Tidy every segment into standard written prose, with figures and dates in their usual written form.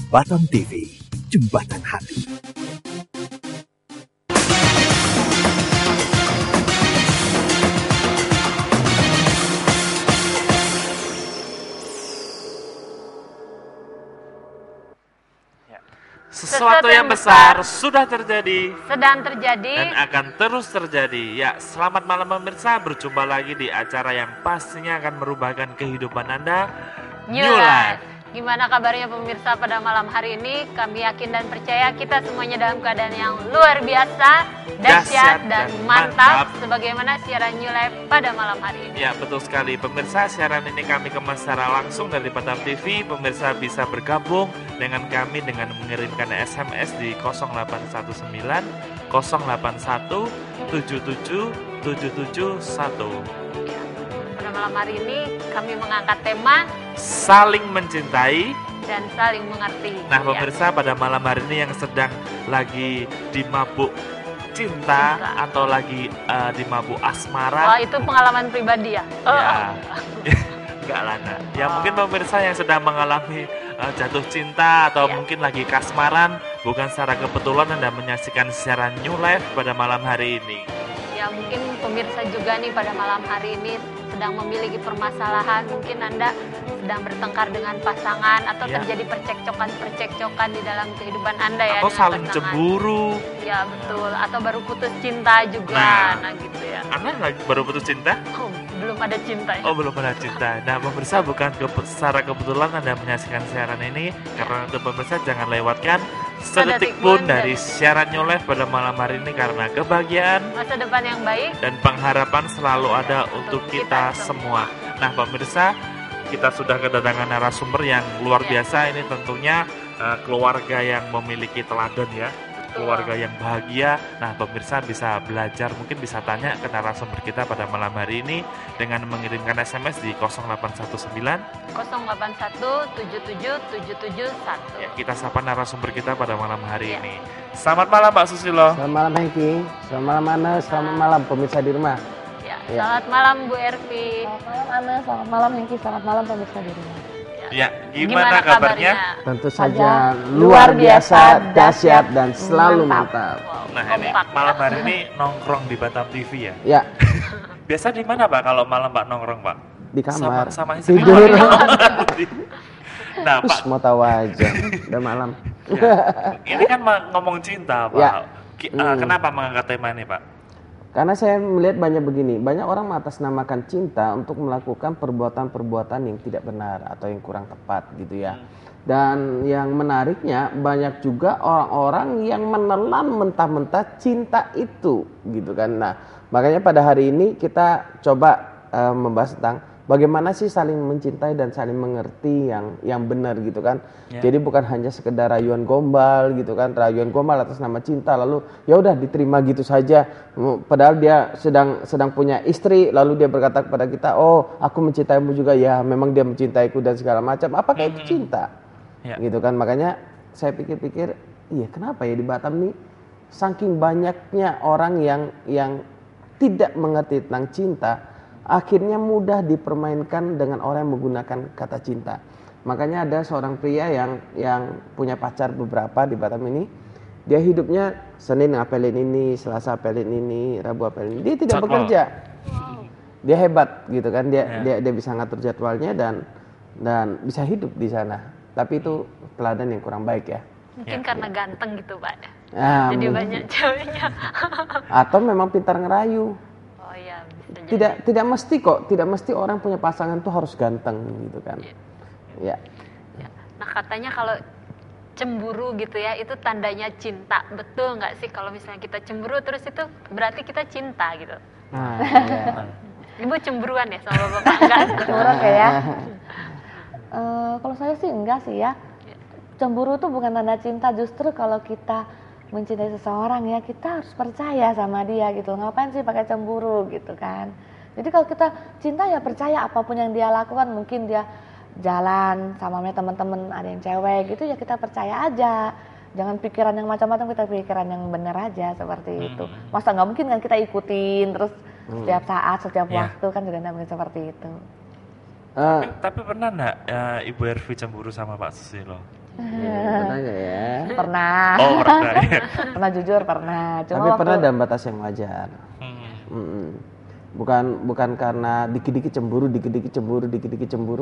Batam TV, Jembatan Hati. Sesuatu yang besar sudah terjadi, sedang terjadi, dan akan terus terjadi. Ya, selamat malam pemirsa, berjumpa lagi di acara yang pastinya akan merubahkan kehidupan Anda, New Life. Gimana kabarnya pemirsa pada malam hari ini? Kami yakin dan percaya kita semuanya dalam keadaan yang luar biasa, dahsyat dan mantap, sebagaimana siaran New Life pada malam hari ini. Ya, betul sekali pemirsa, siaran ini kami kemas secara langsung dari Batam TV. Pemirsa bisa bergabung dengan kami dengan mengirimkan SMS di 0819 081 77 771. Pada malam hari ini kami mengangkat tema saling mencintai dan saling mengerti. Nah pemirsa, pada malam hari ini yang sedang lagi di mabuk cinta atau lagi di mabuk asmara. Wah, itu pengalaman pribadi ya? Ya, enggak lah nak. Ya mungkin pemirsa yang sedang mengalami jatuh cinta atau mungkin lagi kasmaran, bukan secara kebetulan Anda menyaksikan siaran New Life pada malam hari ini. Ya mungkin pemirsa juga nih pada malam hari ini sedang memiliki permasalahan, mungkin Anda sedang bertengkar dengan pasangan atau terjadi percekcokan di dalam kehidupan Anda ya. Atau saling cemburu. Ya betul, atau baru putus cinta juga, nah gitu ya. Anda baru putus cinta? Oh, belum ada cinta ya? Oh, belum ada cinta. Nah pemirsa, bukan secara kebetulan Anda menyaksikan siaran ini, karena untuk pemirsa jangan lewatkan sedetik pun dari siaran New Life pada malam hari ini, karena kebahagiaan, masa depan yang baik, dan pengharapan selalu ada untuk kita semua. Nah pemirsa, kita sudah kedatangan narasumber yang luar biasa. Ini tentunya keluarga yang memiliki teladan ya, keluarga yang bahagia. Nah pemirsa bisa belajar, mungkin bisa tanya ke narasumber kita pada malam hari ini dengan mengirimkan SMS di 0819 081 77 771. Ya, kita sapa narasumber kita pada malam hari ini. Selamat malam Pak Susilo. Selamat malam Hengki. Selamat malam Ana. Selamat malam pemirsa di rumah. Selamat malam Bu Ervi. Selamat malam Ana. Selamat malam Hengki. Selamat malam pemirsa di rumah. Ya, gimana kabarnya? Tentu saja luar biasa, dahsyat dan selalu mantap. Nah ini malam hari ini nongkrong di Batam TV ya? Ya. Biasa di mana Pak kalau malam Pak nongkrong Pak? Di kamar. Sama istri. Tidur. Nah Pak, mau tahu aja. Udah malam. Ya, ini kan ngomong cinta Pak. Ya. Kenapa mengangkat tema ini Pak? Karena saya melihat banyak orang mengatasnamakan cinta untuk melakukan perbuatan-perbuatan yang tidak benar atau yang kurang tepat gitu ya. Dan yang menariknya banyak juga orang-orang yang menelan mentah-mentah cinta itu gitu kan. Nah, makanya pada hari ini kita coba membahas tentang bagaimana sih saling mencintai dan saling mengerti yang benar gitu kan. Jadi bukan hanya sekedar rayuan gombal gitu kan, rayuan gombal atas nama cinta lalu ya udah diterima gitu saja. Padahal dia sedang punya istri, lalu dia berkata kepada kita, "Oh, aku mencintaimu juga." Ya, memang dia mencintaiku dan segala macam. Apakah itu cinta? Gitu kan. Makanya saya pikir-pikir, iya kenapa ya di Batam nih saking banyaknya orang yang tidak mengerti tentang cinta, akhirnya mudah dipermainkan dengan orang yang menggunakan kata cinta. Makanya ada seorang pria yang punya pacar beberapa di Batam ini. Dia hidupnya Senin apelin ini, Selasa apelin ini, Rabu apelin ini. Dia tidak bekerja. Dia hebat gitu kan. Dia bisa ngatur jadwalnya dan bisa hidup di sana. Tapi itu teladan yang kurang baik ya. Mungkin karena ganteng gitu Pak. Jadi banyak ceweknya. Atau memang pintar ngerayu. Tidak mesti orang punya pasangan tuh harus ganteng gitu kan. Ya. Nah katanya kalau cemburu gitu ya itu tandanya cinta, betul nggak sih kalau misalnya kita cemburu terus itu berarti kita cinta gitu? Nah, ya. Ibu cemburuan ya sama bapak enggak? Cemburuan ya? Kalau saya sih enggak sih ya. Cemburu itu bukan tanda cinta, justru kalau kita mencintai seseorang ya kita harus percaya sama dia gitu. Ngapain sih pakai cemburu gitu kan. Jadi kalau kita cinta ya percaya apapun yang dia lakukan, mungkin dia jalan sama teman-teman ada yang cewek gitu ya kita percaya aja. Jangan pikiran yang macam-macam, kita pikiran yang benar aja seperti itu. Masa nggak mungkin kan kita ikutin terus setiap saat, setiap waktu kan juga nggak mungkin seperti itu. Tapi pernah nggak Ibu Ervi cemburu sama Pak Susilo? Pernah nggak ya? Pernah. Oh, pernah ya. Pernah jujur pernah. Cuma Tapi waktu pernah dalam batas yang wajar. Hmm. Mm-mm. Bukan karena dikit-dikit cemburu.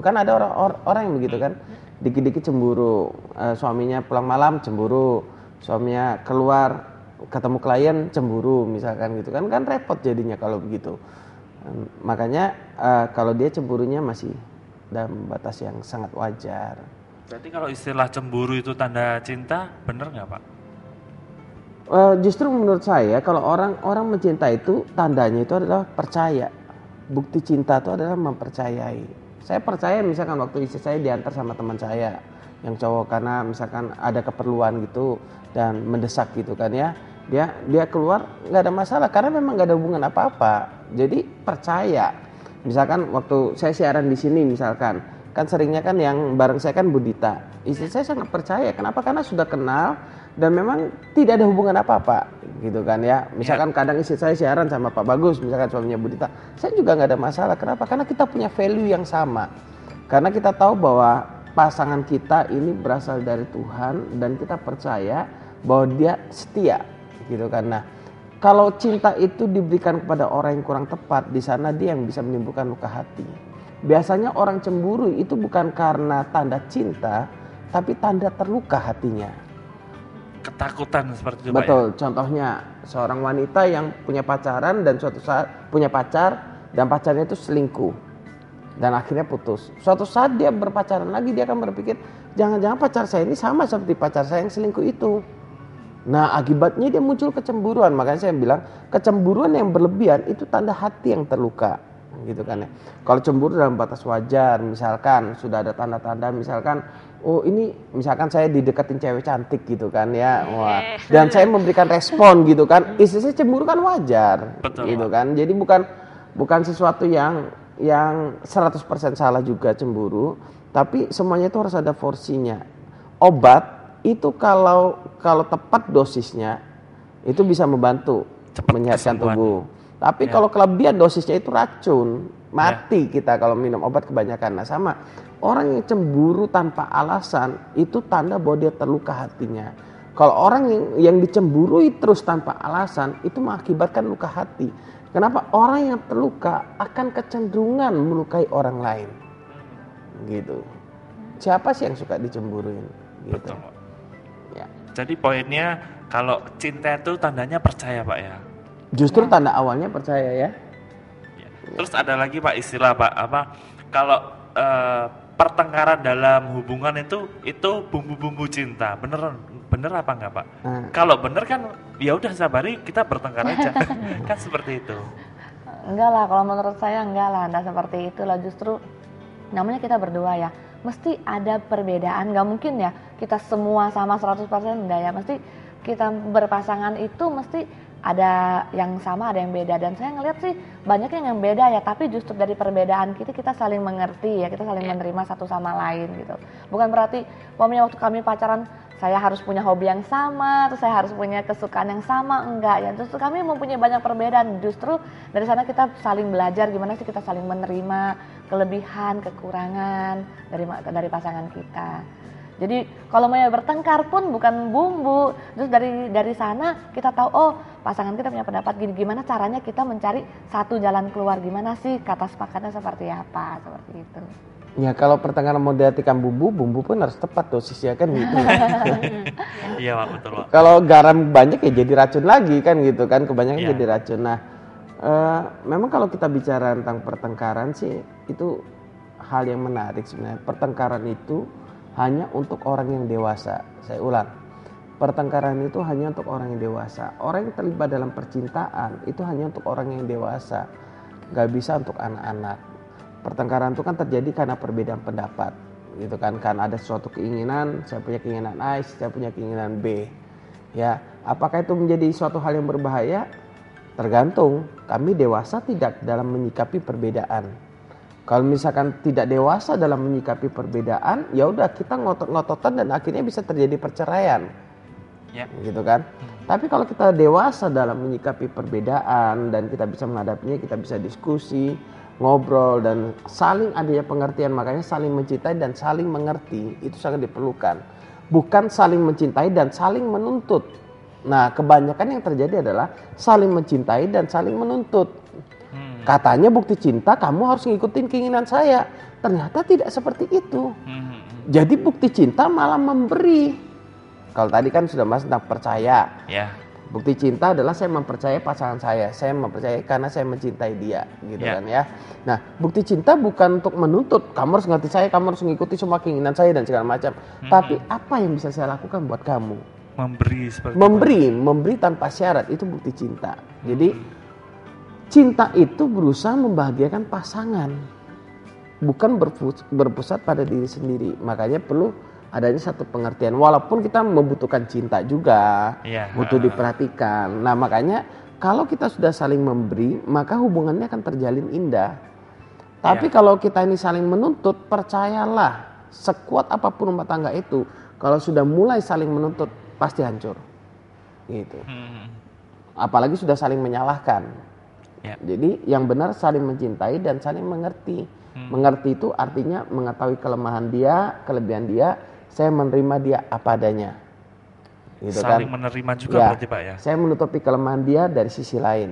Kan ada orang yang begitu kan, dikit-dikit cemburu. Suaminya pulang malam cemburu, suaminya keluar ketemu klien cemburu misalkan gitu kan repot jadinya kalau begitu. Makanya kalau dia cemburunya masih dalam batas yang sangat wajar. Berarti kalau istilah cemburu itu tanda cinta, bener nggak Pak? Justru menurut saya kalau orang mencintai itu tandanya itu adalah percaya. Bukti cinta itu adalah mempercayai. Saya percaya misalkan waktu istri saya diantar sama teman saya yang cowok karena misalkan ada keperluan gitu dan mendesak gitu kan ya. Dia keluar nggak ada masalah karena memang nggak ada hubungan apa-apa. Jadi percaya. Misalkan waktu saya siaran di sini misalkan kan seringnya kan yang bareng saya kan Budita. Istri saya sangat percaya. Kenapa? Karena sudah kenal dan memang tidak ada hubungan apa-apa gitu kan ya. Misalkan kadang istri saya siaran sama Pak Bagus, misalkan suaminya Budita, saya juga nggak ada masalah. Kenapa? Karena kita punya value yang sama. Karena kita tahu bahwa pasangan kita ini berasal dari Tuhan dan kita percaya bahwa dia setia gitu kan. Nah, kalau cinta itu diberikan kepada orang yang kurang tepat, di sana dia yang bisa menimbulkan luka hati. Biasanya orang cemburu itu bukan karena tanda cinta, tapi tanda terluka hatinya. Ketakutan seperti itu Pak. Betul, contohnya seorang wanita yang punya pacaran dan suatu saat punya pacar dan pacarnya itu selingkuh dan akhirnya putus. Suatu saat dia berpacaran lagi, dia akan berpikir jangan-jangan pacar saya ini sama seperti pacar saya yang selingkuh itu. Nah, akibatnya dia muncul kecemburuan. Makanya saya bilang kecemburuan yang berlebihan itu tanda hati yang terluka gitu kan ya. Kalau cemburu dalam batas wajar, misalkan sudah ada tanda-tanda misalkan oh ini misalkan saya dideketin cewek cantik gitu kan ya. Wah, dan saya memberikan respon gitu kan. Istri saya cemburu kan wajar. Betul, gitu Pak. kan. Jadi bukan sesuatu yang 100% salah juga cemburu, tapi semuanya itu harus ada porsinya. Obat itu kalau tepat dosisnya itu bisa membantu Cepat menyehatkan kesembuhan. tubuh. Tapi kalau kelebihan dosisnya itu racun, mati kita kalau minum obat kebanyakan. Nah sama, orang yang cemburu tanpa alasan itu tanda bahwa dia terluka hatinya. Kalau orang yang dicemburui terus tanpa alasan itu mengakibatkan luka hati. Kenapa? Orang yang terluka akan kecenderungan melukai orang lain. Gitu. Siapa sih yang suka dicemburuin? Gitu. Betul Pak. Ya. Jadi poinnya kalau cinta itu tandanya percaya Pak ya. Justru tanda awalnya percaya ya. Ya. Terus ada lagi Pak istilah Pak apa? Kalau pertengkaran dalam hubungan itu bumbu-bumbu cinta. Bener apa enggak Pak? Kalau bener kan ya udah sabari kita bertengkar aja. Kan seperti itu. Enggak lah, kalau menurut saya enggak lah, enggak seperti itu lah. Justru namanya kita berdua ya, mesti ada perbedaan. Enggak mungkin ya kita semua sama 100% enggak ya. Mesti kita berpasangan itu mesti ada yang sama, ada yang beda. Dan saya ngeliat sih banyak yang beda ya, tapi justru dari perbedaan kita saling mengerti ya, kita saling menerima satu sama lain gitu. Bukan berarti waktu kami pacaran saya harus punya hobi yang sama, terus saya harus punya kesukaan yang sama, enggak ya. Justru kami mempunyai banyak perbedaan. Justru dari sana kita saling belajar gimana sih kita saling menerima kelebihan, kekurangan dari pasangan kita. Jadi kalau mau bertengkar pun bukan bumbu. Terus dari sana kita tahu oh pasangan kita punya pendapat gini, gimana caranya kita mencari satu jalan keluar, gimana sih kata sepakatnya seperti apa, seperti itu. Ya kalau pertengkaran mau diartikan bumbu pun harus tepat dosisnya kan gitu. Iya Pak, betul Pak. Kalau garam banyak ya jadi racun lagi kan gitu kan, kebanyakan Iya. jadi racun. Nah, memang kalau kita bicara tentang pertengkaran sih itu hal yang menarik sebenarnya. Pertengkaran itu hanya untuk orang yang dewasa. Saya ulang, pertengkaran itu hanya untuk orang yang dewasa. Orang yang terlibat dalam percintaan itu hanya untuk orang yang dewasa, gak bisa untuk anak-anak. Pertengkaran itu kan terjadi karena perbedaan pendapat, gitu kan? Karena ada suatu keinginan, saya punya keinginan A, saya punya keinginan B. Ya, apakah itu menjadi suatu hal yang berbahaya? Tergantung. Kami dewasa tidak dalam menyikapi perbedaan. Kalau misalkan tidak dewasa dalam menyikapi perbedaan, ya udah kita ngotot-ngototan dan akhirnya bisa terjadi perceraian, gitu kan? Tapi kalau kita dewasa dalam menyikapi perbedaan dan kita bisa menghadapinya, kita bisa diskusi, ngobrol dan saling adanya pengertian, makanya saling mencintai dan saling mengerti itu sangat diperlukan. bukan saling mencintai dan saling menuntut. Nah, kebanyakan yang terjadi adalah saling mencintai dan saling menuntut. Katanya bukti cinta kamu harus ngikutin keinginan saya. Ternyata tidak seperti itu. Jadi bukti cinta malah memberi. Kalau tadi kan sudah bahas tentang percaya. Ya. Bukti cinta adalah saya mempercayai pasangan saya mempercayai karena saya mencintai dia, gitu kan ya. Nah, bukti cinta bukan untuk menuntut, kamu harus ngerti saya, kamu harus mengikuti semua keinginan saya dan segala macam. Tapi apa yang bisa saya lakukan buat kamu? Memberi tanpa syarat, itu bukti cinta. Jadi cinta itu berusaha membahagiakan pasangan, bukan berpusat pada diri sendiri. Makanya perlu adanya satu pengertian, walaupun kita membutuhkan cinta juga, butuh diperhatikan. Nah, makanya kalau kita sudah saling memberi, maka hubungannya akan terjalin indah. Tapi kalau kita ini saling menuntut, percayalah, sekuat apapun rumah tangga itu, kalau sudah mulai saling menuntut, pasti hancur. Gitu. Apalagi sudah saling menyalahkan. Jadi yang benar saling mencintai dan saling mengerti. Mengerti itu artinya mengetahui kelemahan dia, kelebihan dia. Saya menerima dia apa adanya. Gitu saling kan? Menerima juga berarti Pak ya? Saya menutupi kelemahan dia dari sisi lain.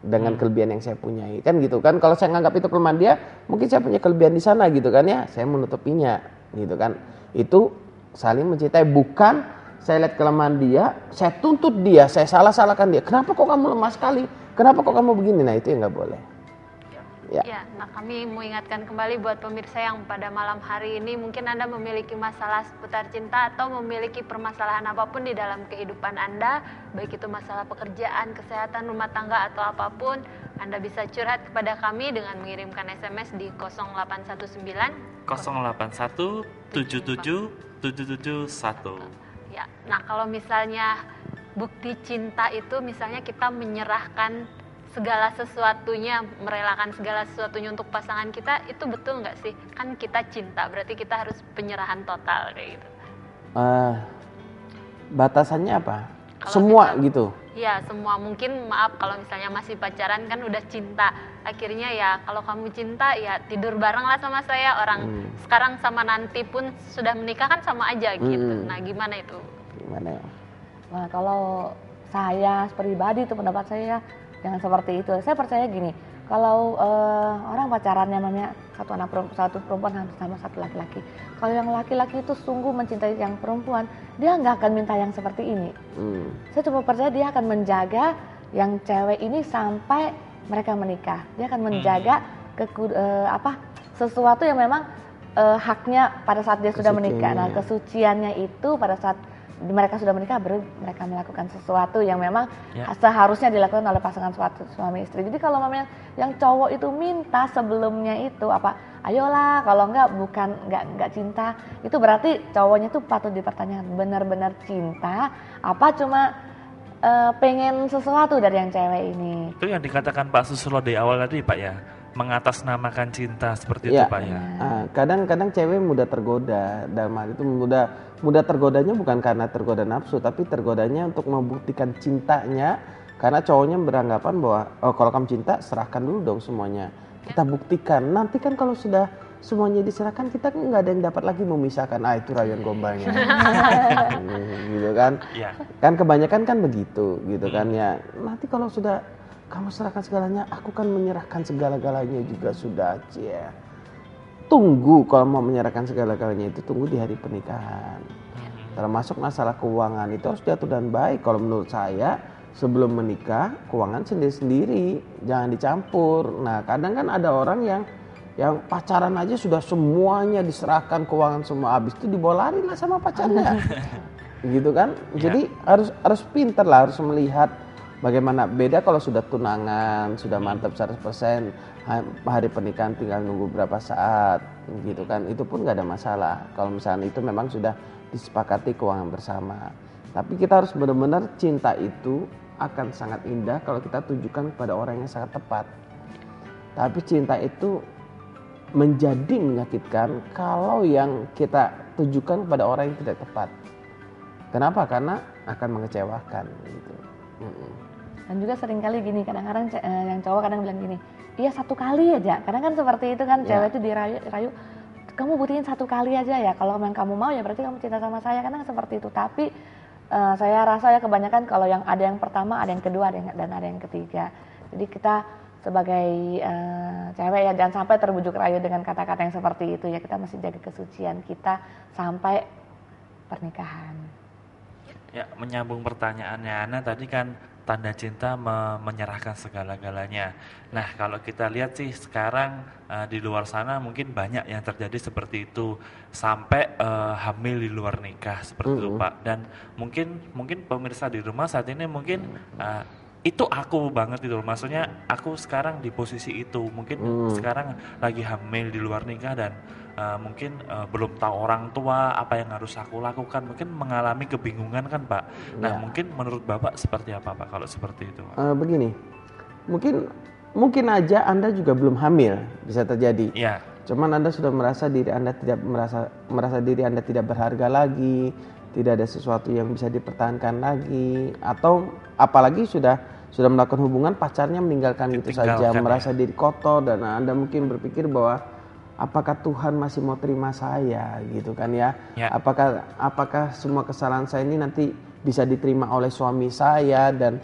Dengan kelebihan yang saya punyai. Kan gitu kan? Kalau saya nganggap itu kelemahan dia, mungkin saya punya kelebihan di sana gitu kan ya. Saya menutupinya. Gitu kan? Itu saling mencintai. Bukan saya lihat kelemahan dia, saya tuntut dia, saya salah-salahkan dia. Kenapa kok kamu lemah sekali? Kenapa kok kamu begini? Nah, itu yang nggak boleh. Ya, nah kami mau ingatkan kembali buat pemirsa yang pada malam hari ini mungkin Anda memiliki masalah seputar cinta atau memiliki permasalahan apapun di dalam kehidupan Anda, baik itu masalah pekerjaan, kesehatan, rumah tangga atau apapun, Anda bisa curhat kepada kami dengan mengirimkan SMS di 0819 081 77 771. Ya, nah kalau misalnya bukti cinta itu misalnya kita menyerahkan segala sesuatunya, merelakan segala sesuatunya untuk pasangan kita, itu betul nggak sih? Kan kita cinta, berarti kita harus penyerahan total kayak gitu. Batasannya apa? Kalau Semua gitu? Ya semua, mungkin maaf kalau misalnya masih pacaran kan udah cinta. Akhirnya ya kalau kamu cinta ya tidur bareng lah sama saya, orang sekarang sama nanti pun sudah menikah kan sama aja gitu. Nah gimana itu? Gimana ya? Nah kalau saya pribadi itu pendapat saya jangan seperti itu. Saya percaya gini, kalau orang pacarannya namanya satu perempuan sama satu laki-laki. Kalau yang laki-laki itu sungguh mencintai yang perempuan, dia nggak akan minta yang seperti ini. Saya cuma percaya dia akan menjaga yang cewek ini sampai mereka menikah. Dia akan menjaga sesuatu yang memang haknya pada saat dia sudah menikah. Nah, kesuciannya itu pada saat mereka sudah menikah, baru mereka melakukan sesuatu yang memang seharusnya dilakukan oleh pasangan suami istri. Jadi kalau memang yang cowok itu minta sebelumnya itu ayolah, kalau enggak cinta, itu berarti cowoknya tuh patut dipertanyakan, benar-benar cinta apa cuma pengen sesuatu dari yang cewek ini. Itu yang dikatakan Pak Susilo di awal tadi Pak ya, mengatasnamakan cinta seperti itu Pak ya. Kadang-kadang cewek mudah tergoda, dalam hal itu mudah tergodanya bukan karena tergoda nafsu, tapi tergodanya untuk membuktikan cintanya, karena cowoknya beranggapan bahwa kalau kamu cinta serahkan dulu dong semuanya, kita buktikan, nanti kan kalau sudah semuanya diserahkan kita nggak ada yang dapat lagi memisahkan. Itu rayuan gombalnya. Gitu kan. Kan kebanyakan kan begitu gitu kan ya. Nanti kalau sudah kamu serahkan segalanya, aku kan menyerahkan segala-galanya juga sudah. Tunggu kalau mau menyerahkan segala-galanya itu tunggu di hari pernikahan. Termasuk masalah keuangan itu harus diatur dengan baik. Kalau menurut saya sebelum menikah keuangan sendiri-sendiri, jangan dicampur. Nah kadang kan ada orang yang pacaran aja sudah semuanya diserahkan keuangan semua, habis itu dibawa lari lah sama pacarnya. Gitu kan. Jadi harus pintar lah, harus melihat bagaimana. Beda kalau sudah tunangan, sudah mantap 100%, hari pernikahan tinggal nunggu berapa saat gitu kan, itu pun gak ada masalah kalau misalnya itu memang sudah disepakati keuangan bersama. Tapi kita harus benar-benar cinta itu akan sangat indah kalau kita tunjukkan kepada orang yang sangat tepat. Tapi cinta itu menjadi menyakitkan kalau yang kita tujukan kepada orang yang tidak tepat. Kenapa? Karena akan mengecewakan gitu. Dan juga seringkali gini, kadang-kadang yang cowok kadang bilang gini, iya 1 kali aja. Kadang kan seperti itu kan, cewek itu dirayu kamu buktiin 1 kali aja ya, kalau memang kamu mau ya berarti kamu cinta sama saya, karena seperti itu. Tapi saya rasa ya kebanyakan kalau yang ada yang pertama, ada yang kedua, dan ada yang ketiga. Jadi kita sebagai cewek ya jangan sampai terbujuk rayu dengan kata-kata yang seperti itu ya. Kita mesti jaga kesucian kita sampai pernikahan. Ya, menyambung pertanyaannya Ana tadi kan tanda cinta menyerahkan segala-galanya. Nah, kalau kita lihat sih sekarang di luar sana mungkin banyak yang terjadi seperti itu sampai hamil di luar nikah seperti itu Pak. Dan mungkin pemirsa di rumah saat ini mungkin itu aku banget itu, maksudnya aku sekarang di posisi itu, mungkin sekarang lagi hamil di luar nikah dan mungkin belum tahu orang tua apa yang harus aku lakukan, mungkin mengalami kebingungan kan Pak. Nah mungkin menurut Bapak seperti apa Pak kalau seperti itu Pak? Begini, mungkin aja Anda juga belum hamil, bisa terjadi. Ya. Cuman Anda sudah merasa diri Anda tidak merasa diri Anda tidak berharga lagi, tidak ada sesuatu yang bisa dipertahankan lagi, atau apalagi sudah melakukan hubungan pacarnya meninggalkan itu saja, merasa diri kotor, dan Anda mungkin berpikir bahwa apakah Tuhan masih mau terima saya gitu kan ya? Apakah semua kesalahan saya ini nanti bisa diterima oleh suami saya dan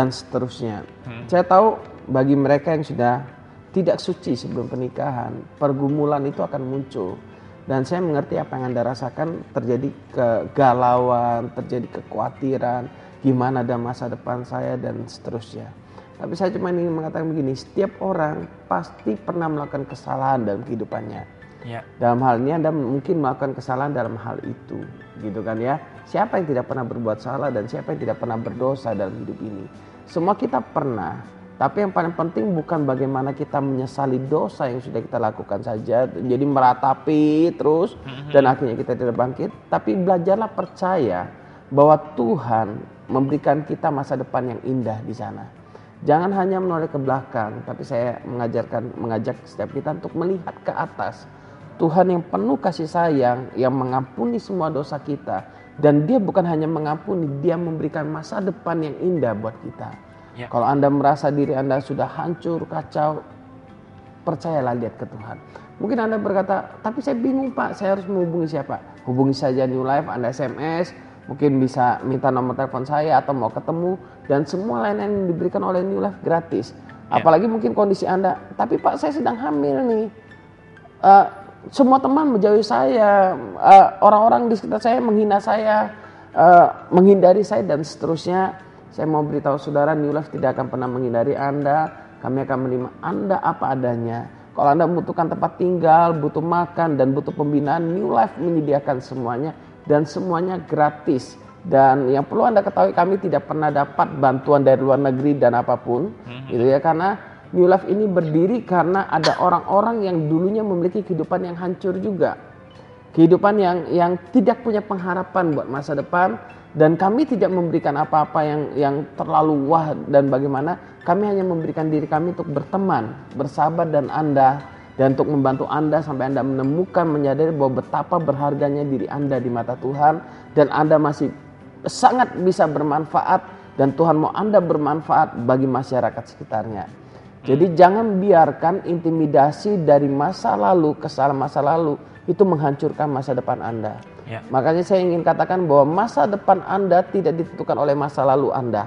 seterusnya. Saya tahu bagi mereka yang sudah tidak suci sebelum pernikahan, pergumulan itu akan muncul. Dan saya mengerti apa yang Anda rasakan, terjadi kegalauan, terjadi kekhawatiran, gimana ada masa depan saya dan seterusnya. Tapi saya cuma ingin mengatakan begini, setiap orang pasti pernah melakukan kesalahan dalam kehidupannya. Ya. Dalam hal ini Anda mungkin melakukan kesalahan dalam hal itu, gitu kan ya. Siapa yang tidak pernah berbuat salah dan siapa yang tidak pernah berdosa dalam hidup ini? Semua kita pernah. Tapi yang paling penting bukan bagaimana kita menyesali dosa yang sudah kita lakukan saja, jadi meratapi terus dan akhirnya kita tidak bangkit. Tapi belajarlah percaya bahwa Tuhan memberikan kita masa depan yang indah di sana. Jangan hanya menoleh ke belakang, tapi saya mengajak setiap kita untuk melihat ke atas. Tuhan yang penuh kasih sayang, yang mengampuni semua dosa kita. Dan Dia bukan hanya mengampuni, Dia memberikan masa depan yang indah buat kita. Ya. Kalau Anda merasa diri Anda sudah hancur, kacau, percayalah, lihat ke Tuhan. Mungkin Anda berkata, tapi saya bingung Pak, saya harus menghubungi siapa? Hubungi saja New Life, Anda SMS, mungkin bisa minta nomor telepon saya atau mau ketemu, dan semua layanan yang diberikan oleh New Life gratis. Apalagi mungkin kondisi Anda, tapi Pak saya sedang hamil nih, semua teman menjauhi saya, orang-orang di sekitar saya menghina saya, menghindari saya dan seterusnya. Saya mau beritahu saudara, New Life tidak akan pernah menghindari Anda. Kami akan menerima Anda apa adanya. Kalau Anda membutuhkan tempat tinggal, butuh makan dan butuh pembinaan, New Life menyediakan semuanya dan semuanya gratis. Dan yang perlu Anda ketahui, kami tidak pernah dapat bantuan dari luar negeri dan apapun, gitu ya, karena New Life ini berdiri karena ada orang-orang yang dulunya memiliki kehidupan yang hancur juga, kehidupan yang tidak punya pengharapan buat masa depan. Dan kami tidak memberikan apa-apa yang terlalu wah dan bagaimana. Kami hanya memberikan diri kami untuk berteman, bersahabat dan untuk membantu Anda sampai Anda menemukan, menyadari bahwa betapa berharganya diri Anda di mata Tuhan, dan Anda masih sangat bisa bermanfaat, dan Tuhan mau Anda bermanfaat bagi masyarakat sekitarnya. Jadi jangan biarkan intimidasi dari masa lalu, kesalahan masa lalu itu menghancurkan masa depan Anda. Ya. Makanya saya ingin katakan bahwa masa depan Anda tidak ditentukan oleh masa lalu Anda,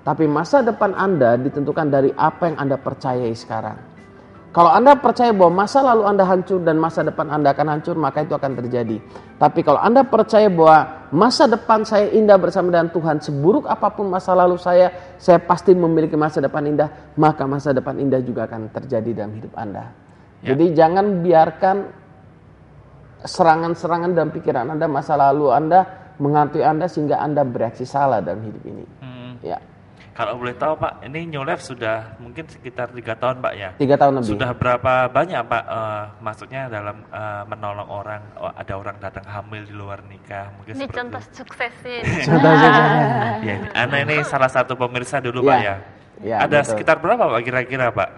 tapi masa depan Anda ditentukan dari apa yang Anda percayai sekarang. Kalau Anda percaya bahwa masa lalu Anda hancur dan masa depan Anda akan hancur, maka itu akan terjadi. Tapi kalau Anda percaya bahwa masa depan saya indah bersama dengan Tuhan, seburuk apapun masa lalu saya pasti memiliki masa depan indah, maka masa depan indah juga akan terjadi dalam hidup Anda. Ya. Jadi jangan biarkan serangan-serangan dalam pikiran Anda, masa lalu Anda menghantui Anda sehingga Anda bereaksi salah dalam hidup ini. Ya. Kalau boleh tahu Pak, ini New Life sudah mungkin sekitar 3 tahun Pak ya? 3 tahun lebih. Sudah berapa banyak Pak, maksudnya dalam menolong orang, ada orang datang hamil di luar nikah? Mungkin ini contoh suksesnya. Ya, Ana ini salah satu pemirsa dulu Pak ya? Ya, ada betul. Sekitar berapa Pak kira-kira Pak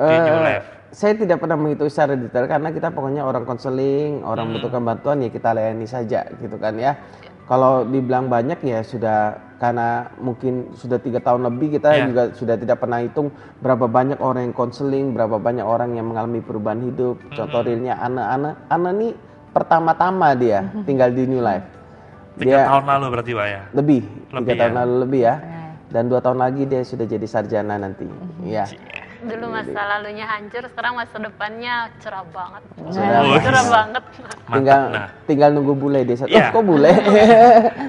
di New Life? Saya tidak pernah menghitung secara detail karena kita pokoknya orang konseling, orang membutuhkan bantuan ya kita layani saja gitu kan ya. Kalau dibilang banyak ya sudah, karena mungkin sudah 3 tahun lebih kita Iya. juga sudah tidak pernah hitung berapa banyak orang yang konseling, berapa banyak orang yang mengalami perubahan hidup. Contoh realnya Ana nih pertama-tama dia tinggal di New Life. 3 tahun lalu berarti Pak ya? Lebih, 3 Lebih tahun ya? lalu lebih ya. Dan 2 tahun lagi dia sudah jadi sarjana nanti. Iya. Dulu masa lalunya hancur, sekarang masa depannya cerah banget. Oh, Cerah banget. Tinggal Mantap. Nah, tinggal nunggu bule dia. Iya. Kok bule?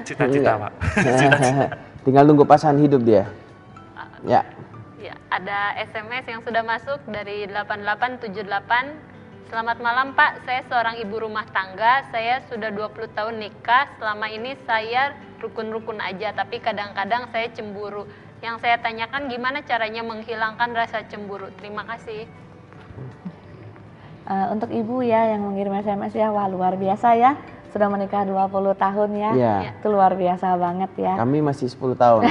cita-cita Pak. Tinggal nunggu pasangan hidup dia. Ya. Ya, ada SMS yang sudah masuk dari 8878. Selamat malam Pak, saya seorang ibu rumah tangga. Saya sudah 20 tahun nikah. Selama ini saya rukun-rukun aja, tapi kadang-kadang saya cemburu. Yang saya tanyakan gimana caranya menghilangkan rasa cemburu. Terima kasih. Untuk ibu ya yang mengirim SMS ya, wah luar biasa ya. Sudah menikah 20 tahun ya. Iya. Itu luar biasa banget ya. Kami masih 10 tahun.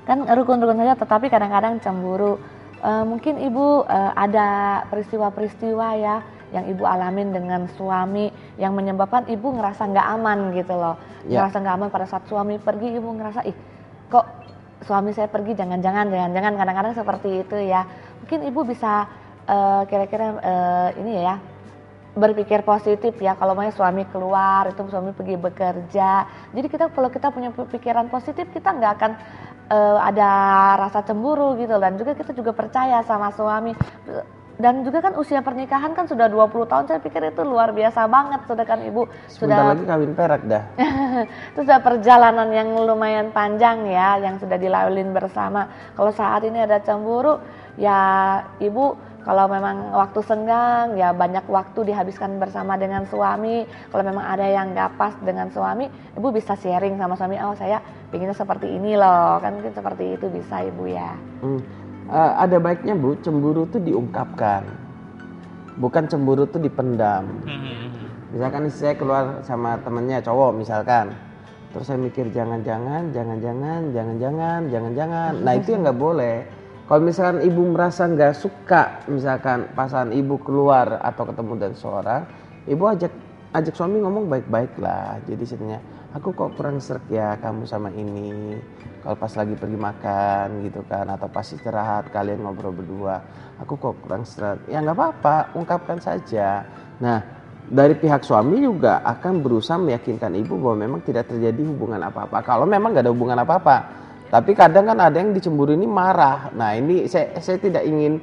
Kan rukun-rukun saja tetapi kadang-kadang cemburu. Mungkin ibu ada peristiwa-peristiwa ya yang ibu alamin dengan suami yang menyebabkan ibu ngerasa nggak aman gitu loh. Ya. Ngerasa nggak aman pada saat suami pergi, ibu ngerasa ih kok suami saya pergi, jangan-jangan kadang-kadang seperti itu ya. Mungkin ibu bisa kira-kira ini ya berpikir positif ya, kalau mau suami keluar itu suami pergi bekerja. Jadi kalau kita punya pikiran positif, kita nggak akan ada rasa cemburu gitu, dan juga kita juga percaya sama suami. Dan juga kan usia pernikahan kan sudah 20 tahun, saya pikir itu luar biasa banget sudah kan ibu. Sebentar lagi kawin perak dah. Itu sudah perjalanan yang lumayan panjang ya, yang sudah dilalui bersama. Kalau saat ini ada cemburu, ya ibu kalau memang waktu senggang, ya banyak waktu dihabiskan bersama dengan suami. Kalau memang ada yang gak pas dengan suami, ibu bisa sharing sama suami, oh saya pinginnya seperti ini loh, kan mungkin seperti itu bisa ibu ya. Ada baiknya Bu, cemburu itu diungkapkan, bukan cemburu itu dipendam. Misalkan istri saya keluar sama temennya cowok misalkan, terus saya mikir jangan-jangan. Nah itu yang nggak boleh. Kalau misalkan ibu merasa nggak suka, misalkan pasangan ibu keluar atau ketemu dengan seorang, ibu ajak suami ngomong baik-baik lah. Jadi sebenarnya aku kok kurang sreg ya kamu sama ini. Kalau pas lagi pergi makan gitu kan, atau pas istirahat kalian ngobrol berdua, aku kok kurang sreg. Ya nggak apa-apa, ungkapkan saja. Nah dari pihak suami juga akan berusaha meyakinkan ibu bahwa memang tidak terjadi hubungan apa-apa. Kalau memang nggak ada hubungan apa-apa. Tapi kadang kan ada yang dicemburu ini marah. Nah ini saya tidak ingin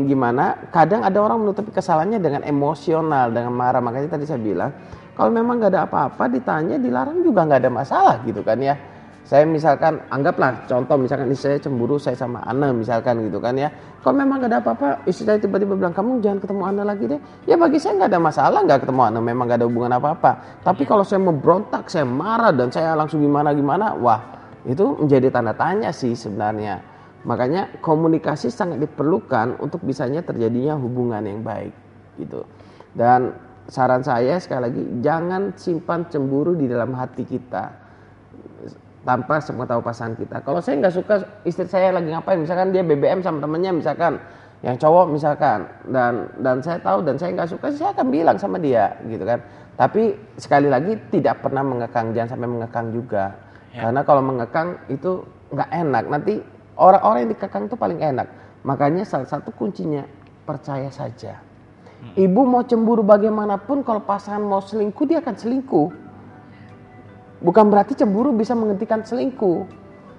gimana. Kadang ada orang menutupi kesalahannya dengan emosional, dengan marah. Makanya tadi saya bilang, kalau memang nggak ada apa-apa, ditanya, dilarang juga nggak ada masalah gitu kan ya. Saya misalkan, anggaplah contoh misalkan istri saya cemburu saya sama Ana misalkan gitu kan ya. Kalau memang gak ada apa-apa, istri saya tiba-tiba bilang kamu jangan ketemu Ana lagi deh. Ya bagi saya gak ada masalah gak ketemu Ana, memang gak ada hubungan apa-apa. Tapi kalau saya memberontak, saya marah dan saya langsung gimana-gimana, wah itu menjadi tanda tanya sih sebenarnya. Makanya komunikasi sangat diperlukan untuk bisanya terjadinya hubungan yang baik gitu. Dan saran saya sekali lagi, jangan simpan cemburu di dalam hati kita tanpa sepengetahuan pasangan kita. Kalau saya nggak suka istri saya lagi ngapain, misalkan dia BBM sama temennya misalkan, yang cowok misalkan, dan saya tahu dan saya nggak suka, saya akan bilang sama dia gitu kan. Tapi sekali lagi tidak pernah mengekang, jangan sampai mengekang juga. Ya. Karena kalau mengekang itu nggak enak. Nanti orang-orang yang dikekang itu paling enak. Makanya salah satu kuncinya percaya saja. Ibu mau cemburu bagaimanapun, kalau pasangan mau selingkuh dia akan selingkuh. Bukan berarti cemburu bisa menghentikan selingkuh,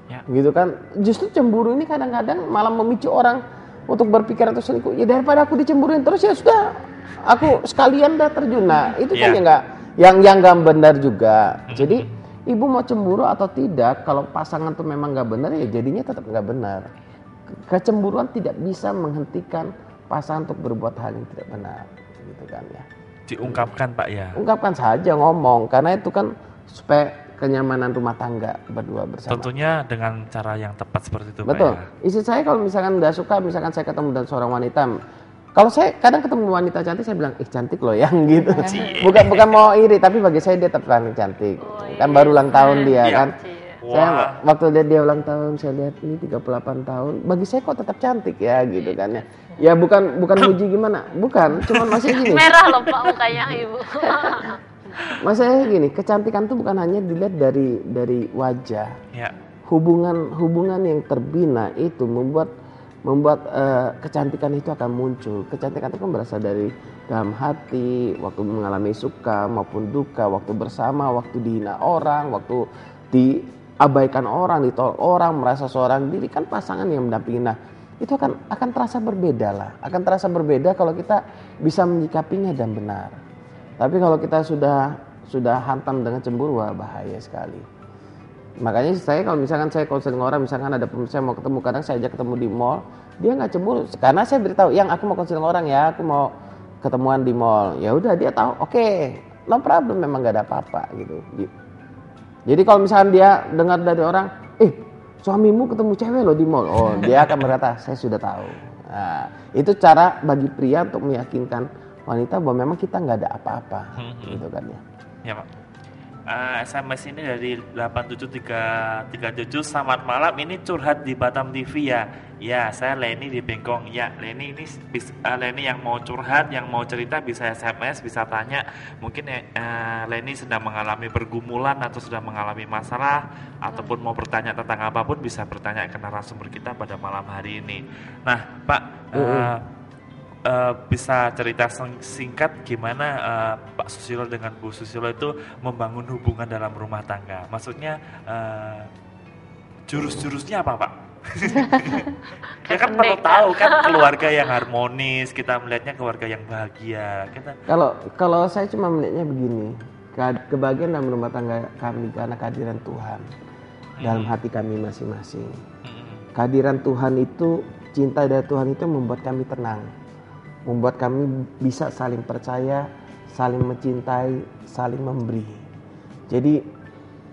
ya. Gitu kan? Justru cemburu ini kadang-kadang malah memicu orang untuk berpikir atau selingkuh. Ya daripada aku dicemburuin terus ya sudah, aku sekalian dah terjun. Nah itu kan ya nggak benar juga. Jadi ibu mau cemburu atau tidak, kalau pasangan tuh memang nggak benar ya jadinya tetap nggak benar. Kecemburuan tidak bisa menghentikan pasangan untuk berbuat hal yang tidak benar, gitu kan ya. Diungkapkan Pak ya. Ungkapkan saja, ngomong, karena itu kan supaya kenyamanan rumah tangga berdua bersama. Tentunya dengan cara yang tepat seperti itu. Betul. Pak ya. Istri saya kalau misalkan nggak suka, misalkan saya ketemu dengan seorang wanita, kalau saya kadang ketemu wanita cantik saya bilang, cantik loh yang gitu. Bukan mau iri, tapi bagi saya dia tetap cantik. Kan baru ulang tahun dia kan. Saya waktu dia ulang tahun saya lihat ini 38 tahun, bagi saya kok tetap cantik ya gitu kan ya. Ya bukan muji gimana, bukan, cuman masih gini. Merah loh Pak mukanya ibu. Maksudnya gini, kecantikan itu bukan hanya dilihat dari wajah. Ya. Hubungan yang terbina itu membuat kecantikan itu akan muncul. Kecantikan itu kan berasal dari dalam hati, waktu mengalami suka maupun duka, waktu bersama, waktu dihina orang, waktu diabaikan orang, ditolak orang, merasa seorang diri, kan pasangan yang mendampingi. Nah, itu akan terasa berbeda lah. Akan terasa berbeda kalau kita bisa menyikapinya dan benar. Tapi kalau kita sudah hantam dengan cemburu, wah bahaya sekali. Makanya saya kalau misalkan saya konseling orang, misalkan ada saya mau ketemu, kadang saya ajak ketemu di mall, dia nggak cemburu karena saya beritahu, yang aku mau konseling orang ya, aku mau ketemuan di mall. Ya udah dia tahu, oke, no problem, memang nggak ada apa-apa gitu. Jadi kalau misalkan dia dengar dari orang, suamimu ketemu cewek loh di mall, oh dia akan berkata, saya sudah tahu. Nah, itu cara bagi pria untuk meyakinkan wanita bahwa memang kita nggak ada apa-apa, gitu kan ya. Ya Pak. SMS ini dari 8737, selamat malam, ini curhat di Batam TV ya. Ya, saya Leni di Bengkong. Ya, Leni ini Leni yang mau curhat, yang mau cerita bisa SMS, bisa tanya. Mungkin Leni sedang mengalami pergumulan atau sedang mengalami masalah, ataupun mau bertanya tentang apapun bisa bertanya ke narasumber kita pada malam hari ini. Nah, Pak, bisa cerita singkat gimana Pak Susilo dengan Bu Susilo itu membangun hubungan dalam rumah tangga? Maksudnya jurus-jurusnya apa, Pak? Ya kan perlu tahu kan keluarga yang harmonis, kita melihatnya keluarga yang bahagia. Kalau saya cuma melihatnya begini, kebahagiaan dalam rumah tangga kami karena kehadiran Tuhan dalam hati kami masing-masing. Kehadiran Tuhan itu, cinta dari Tuhan itu membuat kami tenang. Membuat kami bisa saling percaya, saling mencintai, saling memberi. Jadi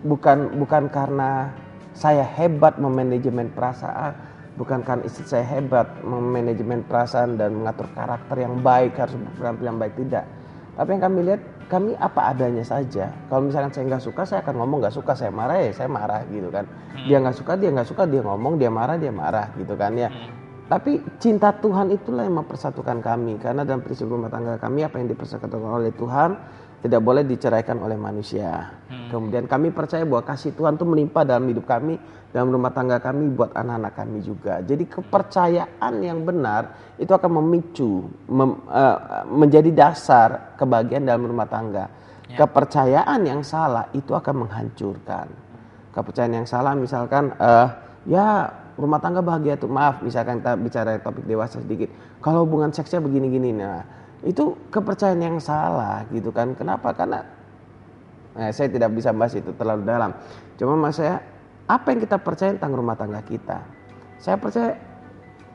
bukan karena saya hebat memanajemen perasaan, bukan karena istri saya hebat memanajemen perasaan dan mengatur karakter yang baik, harus berpenampilan baik, tidak. Tapi yang kami lihat, kami apa adanya saja. Kalau misalkan saya nggak suka, saya akan ngomong nggak suka, saya marah ya saya marah gitu kan. Dia nggak suka, dia ngomong, dia marah gitu kan ya. Tapi cinta Tuhan itulah yang mempersatukan kami. Karena dalam prinsip rumah tangga kami, apa yang dipersatukan oleh Tuhan tidak boleh diceraikan oleh manusia. Kemudian kami percaya bahwa kasih Tuhan itu melimpah dalam hidup kami, dalam rumah tangga kami, buat anak-anak kami juga. Jadi kepercayaan yang benar itu akan memicu, menjadi dasar kebahagiaan dalam rumah tangga. Kepercayaan yang salah itu akan menghancurkan. Kepercayaan yang salah misalkan rumah tangga bahagia tuh, maaf, misalkan kita bicara topik dewasa sedikit, kalau hubungan seksnya begini-gini, nah itu kepercayaan yang salah gitu kan. Kenapa? Karena saya tidak bisa bahas itu terlalu dalam. Cuma mas saya, apa yang kita percaya tentang rumah tangga kita? Saya percaya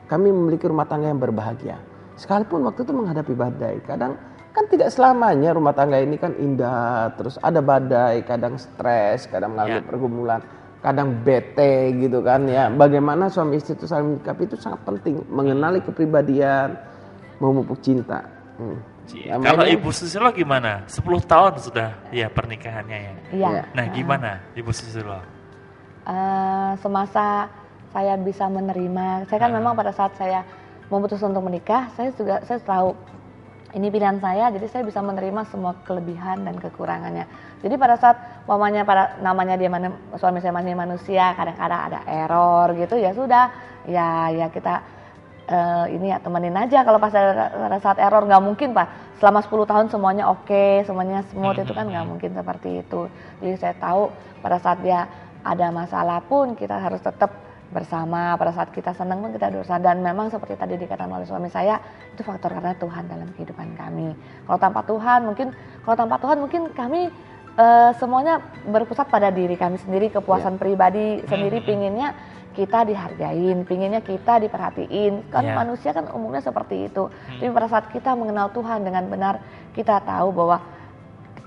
kami memiliki rumah tangga yang berbahagia. Sekalipun waktu itu menghadapi badai, kadang kan tidak selamanya rumah tangga ini kan indah, terus ada badai, kadang stres, kadang mengalami pergumulan, kadang bete gitu kan ya. Bagaimana suami istri itu saling menyikapi itu sangat penting. Mengenali kepribadian, memupuk cinta. Kalau Ibu Susilo gimana? 10 tahun sudah ya pernikahannya ya. Iya. Nah gimana Ibu Susilo? Semasa saya bisa menerima, saya kan memang pada saat saya memutuskan untuk menikah, saya tahu ini pilihan saya, jadi saya bisa menerima semua kelebihan dan kekurangannya. Jadi pada saat namanya dia suami saya masih manusia, kadang-kadang ada error gitu, ya sudah, ya kita temenin aja. Kalau pada saat error nggak mungkin Pak, selama 10 tahun semuanya oke, semuanya smooth, itu kan nggak mungkin seperti itu. Jadi saya tahu pada saat dia ada masalah pun kita harus tetap bersama, pada saat kita senang pun kita bersama. Dan memang seperti tadi dikatakan oleh suami saya, itu faktor karena Tuhan dalam kehidupan kami. Kalau tanpa Tuhan mungkin kami semuanya berpusat pada diri kami sendiri, kepuasan pribadi sendiri, pinginnya kita dihargain, pinginnya kita diperhatiin. Kan manusia kan umumnya seperti itu. Tapi pada saat kita mengenal Tuhan dengan benar, kita tahu bahwa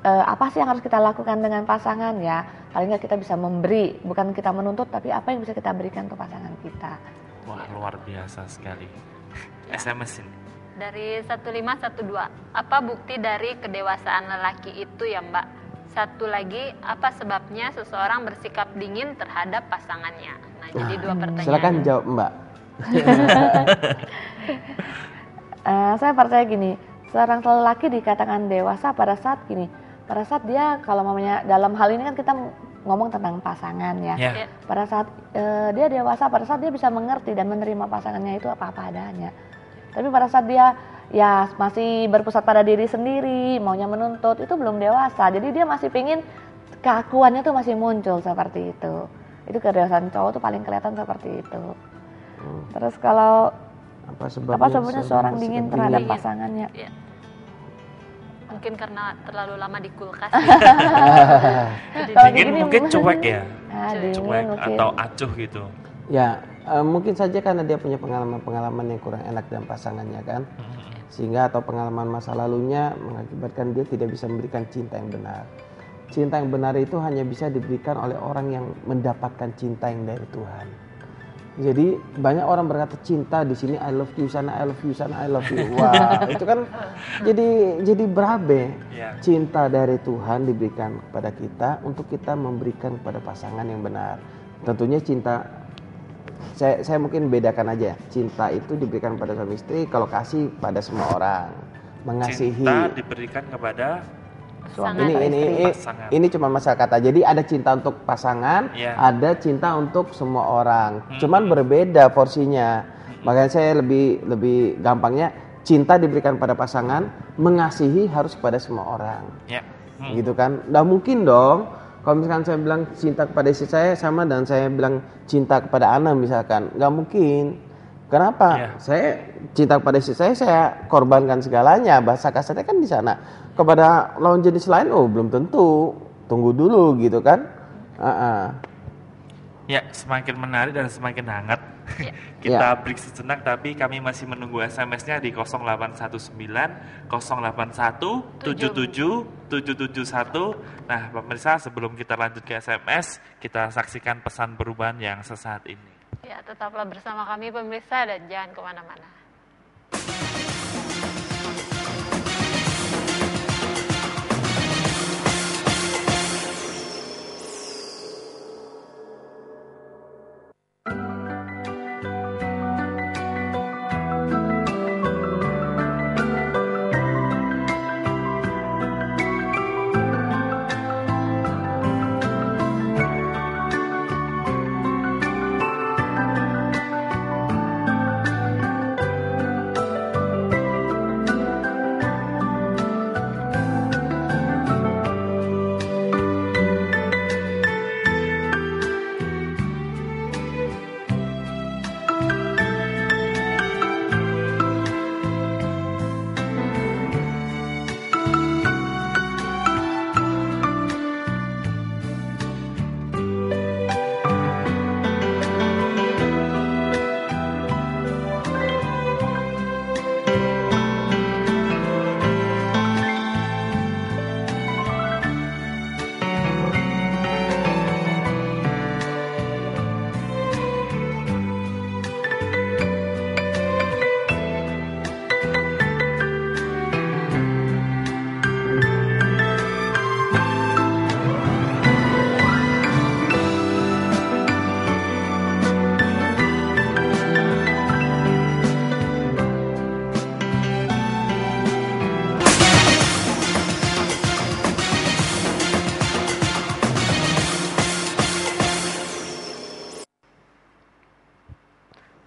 apa sih yang harus kita lakukan dengan pasangan ya. Paling nggak kita bisa memberi, bukan kita menuntut, tapi apa yang bisa kita berikan ke pasangan kita. Wah, luar biasa sekali. SMS ini. Dari 1512, apa bukti dari kedewasaan lelaki itu ya Mbak? Satu lagi, apa sebabnya seseorang bersikap dingin terhadap pasangannya? Nah, jadi 2 pertanyaan. Silakan jawab Mbak. Saya percaya gini, seorang lelaki dikatakan dewasa pada saat gini, pada saat dia, kalau mamanya dalam hal ini kan kita ngomong tentang pasangan ya. Ya. Pada saat dia dewasa, pada saat dia bisa mengerti dan menerima pasangannya itu apa-apa adanya. Tapi pada saat dia ya masih berpusat pada diri sendiri, maunya menuntut, itu belum dewasa. Jadi dia masih pingin keakuannya tuh masih muncul seperti itu. Itu kedewasaan cowok tuh paling kelihatan seperti itu. Terus kalau apa sebabnya seorang dingin terhadap pasangannya? Ya. Mungkin karena terlalu lama di kulkas. Dingin mungkin cuek ya, cuek mungkin. atau acuh gitu. Ya, mungkin saja karena dia punya pengalaman-pengalaman yang kurang enak dengan pasangannya kan. Sehingga atau pengalaman masa lalunya mengakibatkan dia tidak bisa memberikan cinta yang benar. Cinta yang benar itu hanya bisa diberikan oleh orang yang mendapatkan cinta yang dari Tuhan. Jadi banyak orang berkata cinta di sini I love you, sana I love you, sana I love you. Wah, itu kan jadi berabe. Cinta dari Tuhan diberikan kepada kita untuk kita memberikan kepada pasangan yang benar. Tentunya cinta saya mungkin bedakan aja. Cinta itu diberikan pada suami istri, kalau kasih pada semua orang. Mengasihi. Cinta diberikan kepada Suami ini cuma masalah kata. Jadi ada cinta untuk pasangan, ada cinta untuk semua orang. Cuman berbeda porsinya. Makanya saya lebih gampangnya cinta diberikan pada pasangan, mengasihi harus kepada semua orang. Gitu kan? Nggak mungkin dong. Kalau misalkan saya bilang cinta kepada istri saya sama dan saya bilang cinta kepada Ana misalkan, nggak mungkin. Kenapa? Saya cinta kepada istri saya korbankan segalanya. Bahasa kasarnya kan di sana. Kepada lawan jenis lain, belum tentu. Tunggu dulu gitu kan. Ya, semakin menarik dan semakin hangat. Kita break sejenak, tapi kami masih menunggu SMS-nya di 0819 081 77 771. Nah, pemirsa, sebelum kita lanjut ke SMS, kita saksikan pesan perubahan yang sesaat ini. Ya, tetaplah bersama kami pemirsa dan jangan kemana-mana.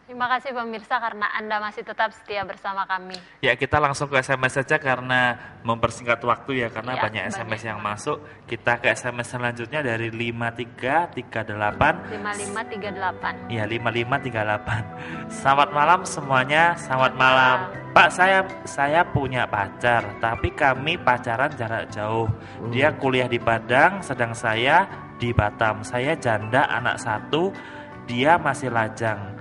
Terima kasih pemirsa karena Anda masih tetap setia bersama kami. Ya, kita langsung ke SMS saja karena mempersingkat waktu ya, karena banyak SMS yang masuk. Kita ke SMS selanjutnya dari 5338 5538. Ya, 5538. Selamat malam semuanya, selamat malam. Pak, saya punya pacar, tapi kami pacaran jarak jauh. Dia kuliah di Padang, sedang saya di Batam. Saya janda anak satu, dia masih lajang.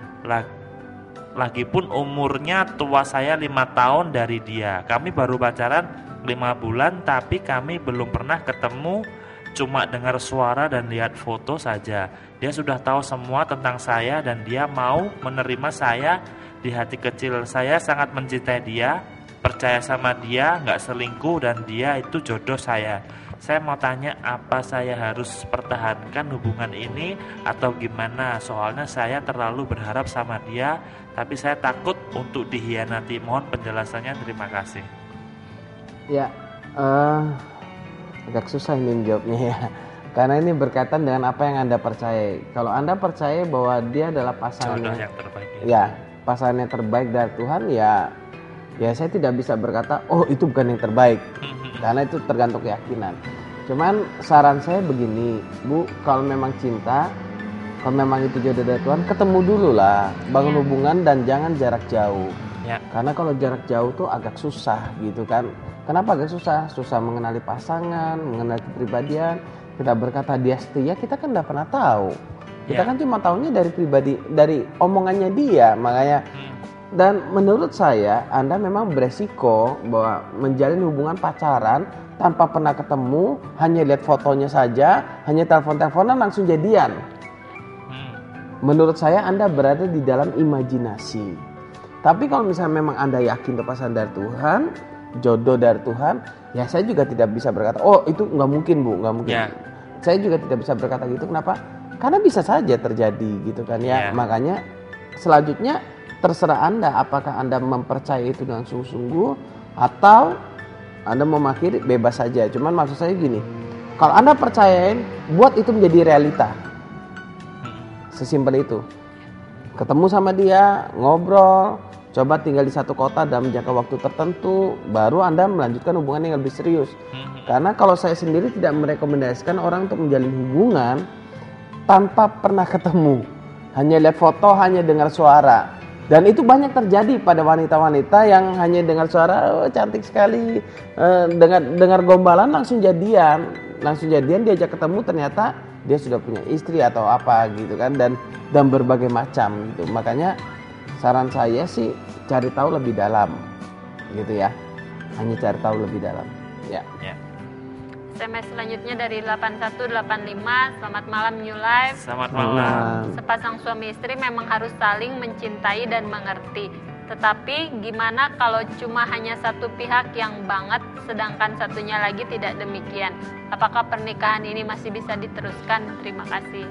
Lagipun umurnya tua saya 5 tahun dari dia. Kami baru pacaran 5 bulan, tapi kami belum pernah ketemu, cuma dengar suara dan lihat foto saja. Dia sudah tahu semua tentang saya dan dia mau menerima saya. Di hati kecil saya sangat mencintai dia, percaya sama dia, gak selingkuh, dan dia itu jodoh saya. Saya mau tanya, apa saya harus pertahankan hubungan ini atau gimana? Soalnya saya terlalu berharap sama dia, tapi saya takut untuk dihianati. Mohon penjelasannya, terima kasih. Ya, Agak susah ini menjawabnya ya. Karena ini berkaitan dengan apa yang Anda percaya. Kalau Anda percaya bahwa dia adalah pasangan Jodoh yang terbaik ya, pasangan yang terbaik dari Tuhan, ya saya tidak bisa berkata, oh itu bukan yang terbaik. Karena itu tergantung keyakinan. Cuman saran saya begini, Bu, kalau memang cinta, kalau memang itu jodoh dari Tuhan, ketemu dulu lah, bangun hubungan dan jangan jarak jauh. Ya. Karena kalau jarak jauh tuh agak susah gitu kan. Kenapa agak susah? Susah mengenali pasangan, mengenali kepribadian. Kita berkata dia setia, kita kan tidak pernah tahu. Kita kan cuma tahunya dari pribadi, dari omongannya dia. Makanya, dan menurut saya Anda memang beresiko bahwa menjalin hubungan pacaran tanpa pernah ketemu, hanya lihat fotonya saja, hanya telepon-teleponan langsung jadian. Menurut saya Anda berada di dalam imajinasi. Tapi kalau misalnya memang Anda yakin itu pasangan dari Tuhan, jodoh dari Tuhan, ya saya juga tidak bisa berkata, oh itu nggak mungkin, Bu, nggak mungkin. Saya juga tidak bisa berkata gitu. Kenapa? Karena bisa saja terjadi gitu kan ya. Makanya selanjutnya terserah Anda, apakah Anda mempercayai itu dengan sungguh-sungguh atau Anda memakhiri, bebas saja. Cuman maksud saya gini, kalau Anda percayain, buat itu menjadi realita. Sesimpel itu. Ketemu sama dia, ngobrol, coba tinggal di satu kota dalam jangka waktu tertentu, baru Anda melanjutkan hubungan yang lebih serius. Karena kalau saya sendiri tidak merekomendasikan orang untuk menjalin hubungan tanpa pernah ketemu. Hanya lihat foto, hanya dengar suara. Dan itu banyak terjadi pada wanita-wanita yang hanya dengar suara, oh, cantik sekali, dengar gombalan langsung jadian. Langsung jadian, diajak ketemu ternyata dia sudah punya istri atau apa gitu kan, dan berbagai macam gitu. Makanya saran saya sih cari tahu lebih dalam gitu ya. Hanya cari tahu lebih dalam. Ya. SMS selanjutnya dari 8185. Selamat malam New Life. Selamat malam. Sepasang suami istri memang harus saling mencintai dan mengerti. Tetapi gimana kalau cuma hanya satu pihak yang banget sedangkan satunya lagi tidak demikian? Apakah pernikahan ini masih bisa diteruskan? Terima kasih.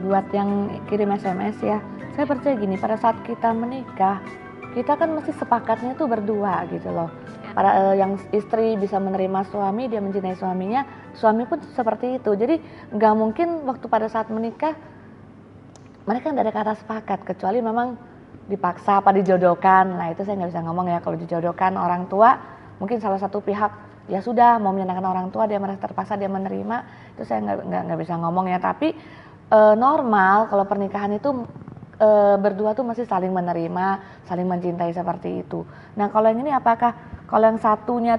Buat yang kirim SMS ya, saya percaya gini, pada saat kita menikah, kita kan mesti sepakatnya tuh berdua gitu loh. Para yang istri bisa menerima suami, dia mencintai suaminya, suami pun seperti itu. Jadi nggak mungkin waktu pada saat menikah mereka nggak ada kata sepakat, kecuali memang dipaksa apa dijodohkan. Nah itu saya nggak bisa ngomong ya. Kalau dijodohkan orang tua, mungkin salah satu pihak ya sudah mau menyenangkan orang tua, dia merasa terpaksa dia menerima, itu saya nggak bisa ngomong ya. Tapi normal kalau pernikahan itu berdua tuh masih saling menerima, saling mencintai seperti itu. Nah kalau yang ini apakah kalau yang satunya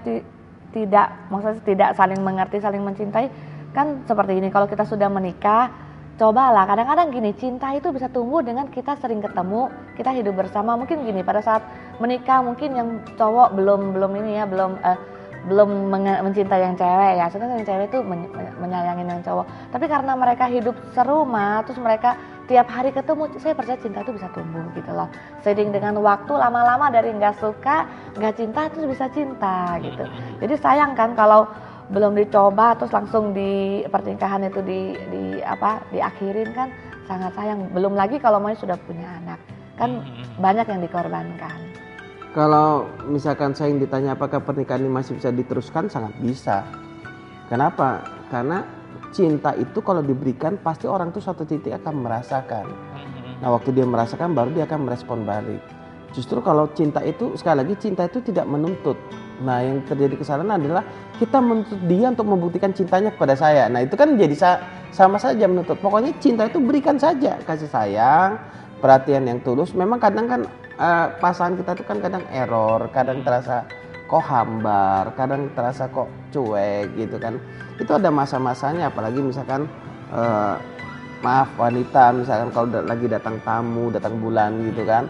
tidak, maksudnya tidak saling mengerti, saling mencintai, kan seperti ini. Kalau kita sudah menikah, cobalah. Kadang-kadang gini, cinta itu bisa tumbuh dengan kita sering ketemu, kita hidup bersama. Mungkin gini, pada saat menikah mungkin yang cowok belum mencintai yang cewek ya. Sebenarnya yang cewek itu menyayangi yang cowok. Tapi karena mereka hidup serumah, terus mereka tiap hari ketemu, saya percaya cinta itu bisa tumbuh gitu loh. Seiring dengan waktu, lama-lama dari nggak suka, nggak cinta, terus bisa cinta gitu. Jadi sayang kan kalau belum dicoba terus langsung di pernikahan itu diakhirin, kan sangat sayang. Belum lagi kalau mau sudah punya anak, kan banyak yang dikorbankan. Kalau misalkan saya yang ditanya apakah pernikahan ini masih bisa diteruskan, sangat bisa. Kenapa? Karena cinta itu kalau diberikan pasti orang tuh suatu titik akan merasakan. Nah waktu dia merasakan baru dia akan merespon balik. Justru kalau cinta itu, sekali lagi cinta itu tidak menuntut. Nah yang terjadi kesalahan adalah kita menuntut dia untuk membuktikan cintanya kepada saya. Nah itu kan jadi sama saja menuntut. Pokoknya cinta itu berikan saja kasih sayang, perhatian yang tulus. Memang kadang kan pasangan kita itu kan kadang error, kadang terasa kok hambar, kadang terasa kok cuek gitu kan. Itu ada masa-masanya, apalagi misalkan maaf wanita misalkan kalau lagi datang tamu, datang bulan gitu kan,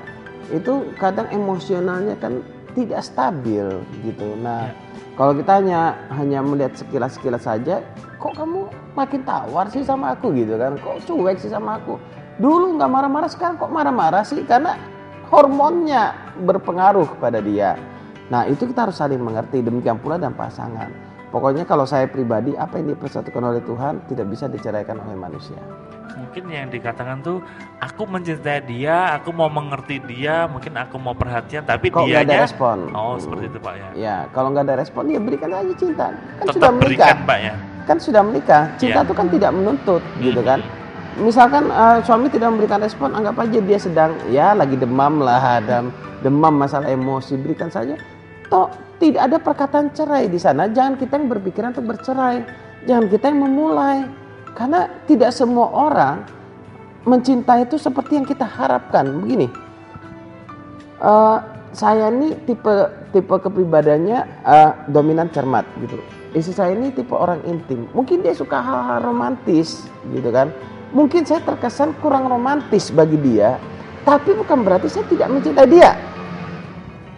itu kadang emosionalnya kan tidak stabil gitu. Nah kalau kita hanya melihat sekilas-sekilas saja, kok kamu makin tawar sih sama aku gitu kan, kok cuek sih sama aku, dulu nggak marah-marah sekarang kok marah-marah sih, karena hormonnya berpengaruh kepada dia. Nah itu kita harus saling mengerti, demikian pula dan pasangan. Pokoknya kalau saya pribadi, apa yang dipersatukan oleh Tuhan tidak bisa diceraikan oleh manusia. mungkin yang dikatakan tuh aku mencintai dia, aku mau mengerti dia, mungkin aku mau perhatian, tapi Kok nggak ada dianya respon? seperti itu Pak ya. Ya, kalau nggak ada respon ya berikan aja cinta. Kan Tetap sudah menikah. berikan Pak ya. Kan sudah menikah. Cinta Ya. itu kan tidak menuntut, gitu kan. Misalkan suami tidak memberikan respon, anggap aja dia sedang ya lagi demam lah, demam masalah emosi, berikan saja. Toh tidak ada perkataan cerai di sana. Jangan kita yang berpikiran untuk bercerai. Jangan kita yang memulai. Karena tidak semua orang mencintai itu seperti yang kita harapkan. Begini, saya ini tipe kepribadiannya dominan cermat gitu. Istri saya ini tipe orang intim. Mungkin dia suka hal-hal romantis gitu kan. Mungkin saya terkesan kurang romantis bagi dia, tapi bukan berarti saya tidak mencintai dia.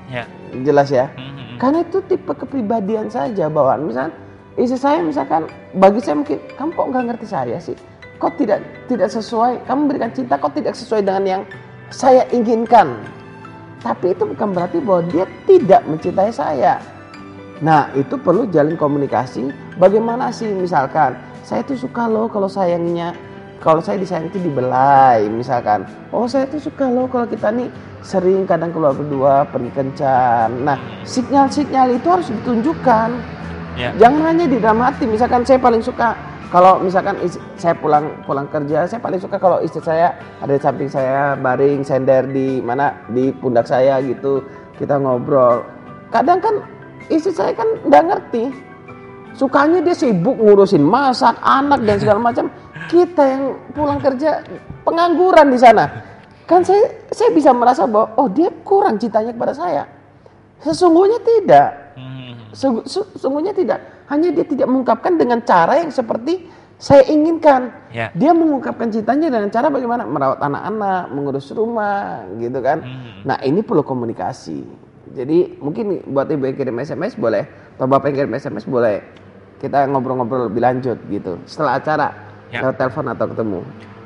Ya. Jelas ya? Karena itu tipe kepribadian saja bawaan. Misalkan istri saya misalkan bagi saya mungkin kamu kok nggak ngerti saya sih? Kok tidak sesuai? Kamu berikan cinta kok tidak sesuai dengan yang saya inginkan? Tapi itu bukan berarti bahwa dia tidak mencintai saya. Nah itu perlu jalin komunikasi. Bagaimana sih misalkan saya tuh suka loh kalau saya disayang itu dibelai misalkan. Oh saya tuh suka loh kalau kita nih sering kadang keluar berdua pergi kencan. Nah sinyal-sinyal itu harus ditunjukkan. Ya. Jangan hanya didramatis. Misalkan saya paling suka kalau misalkan saya pulang kerja, saya paling suka kalau istri saya ada di samping saya, baring sender di pundak saya gitu, kita ngobrol. Kadang kan istri saya kan nggak ngerti, sukanya dia sibuk ngurusin masak, anak dan segala macam. Kita yang pulang kerja pengangguran di sana, kan saya bisa merasa bahwa oh dia kurang cintanya kepada saya. Sesungguhnya tidak. Sesungguhnya tidak. Hanya dia tidak mengungkapkan dengan cara yang seperti saya inginkan. Ya. Dia mengungkapkan cintanya dengan cara bagaimana? Merawat anak-anak, mengurus rumah, gitu kan. Nah ini perlu komunikasi. Jadi mungkin buat ibu yang kirim SMS boleh, atau bapak yang kirim SMS boleh. Kita ngobrol-ngobrol lebih lanjut gitu. Setelah acara, lewat telepon atau ketemu.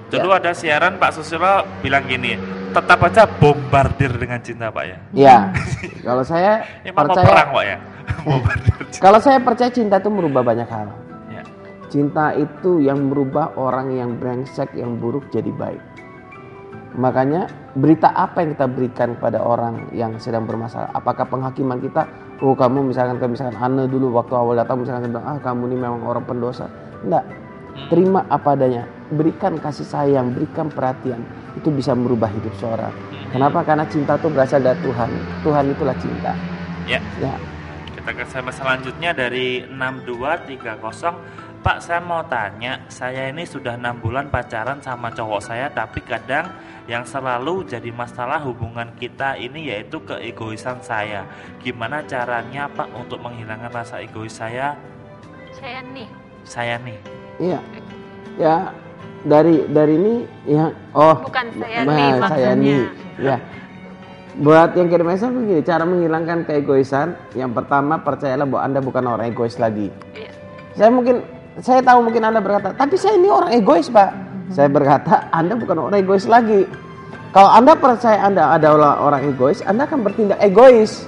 Dulu ada siaran Pak Susilo bilang gini, tetap aja bombardir dengan cinta Pak ya. Iya. Kalau saya percaya perang Pak ya. Kalau saya percaya cinta itu merubah banyak hal. Ya. Cinta itu yang merubah orang yang brengsek, yang buruk jadi baik. Makanya berita apa yang kita berikan kepada orang yang sedang bermasalah? Apakah penghakiman kita? Oh kamu misalkan Ane dulu waktu awal datang misalkan saya bilang kamu ini memang orang pendosa. Enggak. Terima apa adanya. Berikan kasih sayang, berikan perhatian. Itu bisa merubah hidup seorang. Kenapa? Karena cinta itu berasal dari Tuhan. Tuhan itulah cinta. Ya. Ya. Kita ke SMS selanjutnya dari 6230. Pak, saya mau tanya, saya ini sudah 6 bulan pacaran sama cowok saya, tapi kadang yang selalu jadi masalah hubungan kita ini yaitu keegoisan saya. Gimana caranya Pak untuk menghilangkan rasa egois saya? Saya nih. Iya. Ya, dari ini ya Bukan saya nih maksudnya. Saya nih. Ya. Buat yang kirim SMS begini, cara menghilangkan keegoisan, yang pertama percayalah bahwa Anda bukan orang egois lagi. Iya. Saya tahu mungkin Anda berkata, tapi saya ini orang egois, Pak. Saya berkata, Anda bukan orang egois lagi. Kalau Anda percaya Anda adalah orang egois, Anda akan bertindak egois.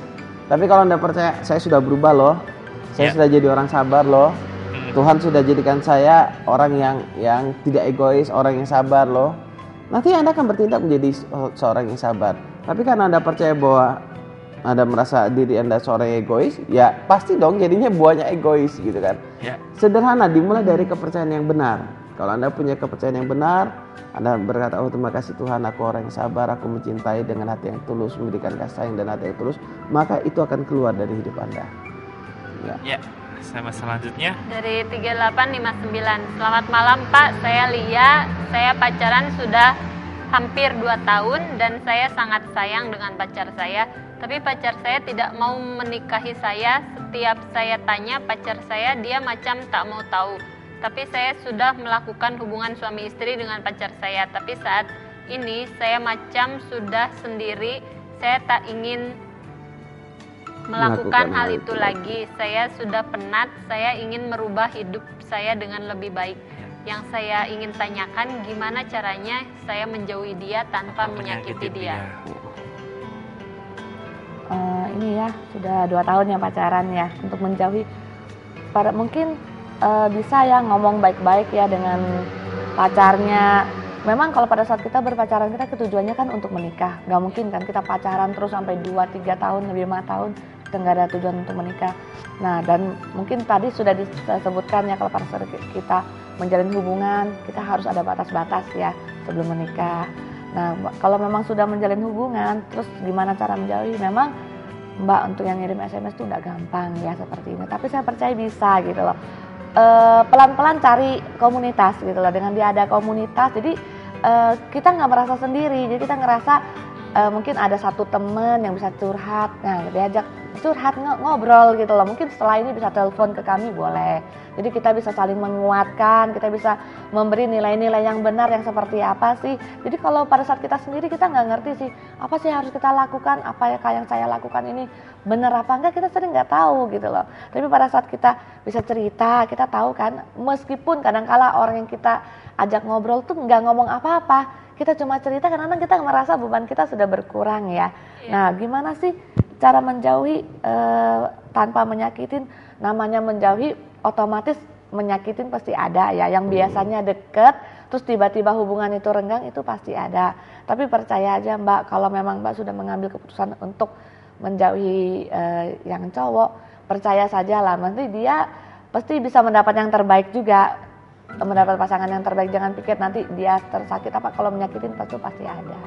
Tapi kalau Anda percaya, saya sudah berubah loh. Saya sudah jadi orang sabar loh. Tuhan sudah jadikan saya orang yang tidak egois, orang yang sabar loh. Nanti Anda akan bertindak menjadi seorang yang sabar. Tapi karena Anda percaya bahwa Anda merasa diri Anda seorang egois, ya pasti dong jadinya buahnya egois gitu kan. Ya. Sederhana, dimulai dari kepercayaan yang benar. Kalau Anda punya kepercayaan yang benar, Anda berkata, oh terima kasih Tuhan, aku orang yang sabar, aku mencintai dengan hati yang tulus, memberikan kasih sayang dan hati yang tulus, maka itu akan keluar dari hidup Anda. Ya. Sama selanjutnya Dari 3859. Selamat malam Pak, saya Lia. Saya pacaran sudah hampir 2 tahun dan saya sangat sayang dengan pacar saya. Tapi pacar saya tidak mau menikahi saya. Setiap saya tanya pacar saya, dia macam tak mau tahu. Tapi saya sudah melakukan hubungan suami istri dengan pacar saya. Tapi saat ini saya macam sudah sendiri. Saya tak ingin melakukan hal itu lagi. Saya sudah penat. Saya ingin merubah hidup saya dengan lebih baik. Yang saya ingin tanyakan, gimana caranya saya menjauhi dia tanpa menyakiti dia. Ini ya sudah 2 tahun ya pacaran ya. Untuk menjauhi, mungkin bisa ya ngomong baik-baik ya dengan pacarnya. Memang kalau pada saat kita berpacaran kita ketujuannya kan untuk menikah. Nggak mungkin kan kita pacaran terus sampai 2-3 tahun, lebih 5 tahun kita nggak ada tujuan untuk menikah. Nah, dan mungkin tadi sudah disebutkan ya kalau pada saat kita menjalin hubungan kita harus ada batas-batas ya sebelum menikah. Nah, kalau memang sudah menjalin hubungan terus gimana cara menjauhi? Memang Mbak untuk yang ngirim SMS itu nggak gampang ya seperti ini. Tapi saya percaya bisa gitu loh. Pelan-pelan cari komunitas gitu loh. Dengan dia ada komunitas, jadi kita nggak merasa sendiri. Jadi kita ngerasa mungkin ada satu teman yang bisa curhat. Nah, diajak curhat ngobrol gitu loh. Mungkin setelah ini bisa telepon ke kami boleh. Jadi kita bisa saling menguatkan, kita bisa memberi nilai-nilai yang benar yang seperti apa sih. Jadi kalau pada saat kita sendiri kita nggak ngerti sih apa sih harus kita lakukan, apa yang saya lakukan ini benar apa enggak, kita sering nggak tahu gitu loh. Tapi pada saat kita bisa cerita, kita tahu kan, meskipun kadang-kala orang yang kita ajak ngobrol tuh nggak ngomong apa-apa, kita cuma cerita, kadang-kadang kita merasa beban kita sudah berkurang ya. Nah, gimana sih cara menjauhi tanpa menyakitin? Namanya menjauhi otomatis menyakitin pasti ada ya. Yang biasanya deket terus tiba-tiba hubungan itu renggang, itu pasti ada. Tapi percaya aja Mbak, kalau memang Mbak sudah mengambil keputusan untuk menjauhi yang cowok, percaya saja lah, nanti dia pasti bisa mendapat yang terbaik juga, mendapat pasangan yang terbaik. Jangan pikir nanti dia tersakit apa, kalau menyakitin pasti ada.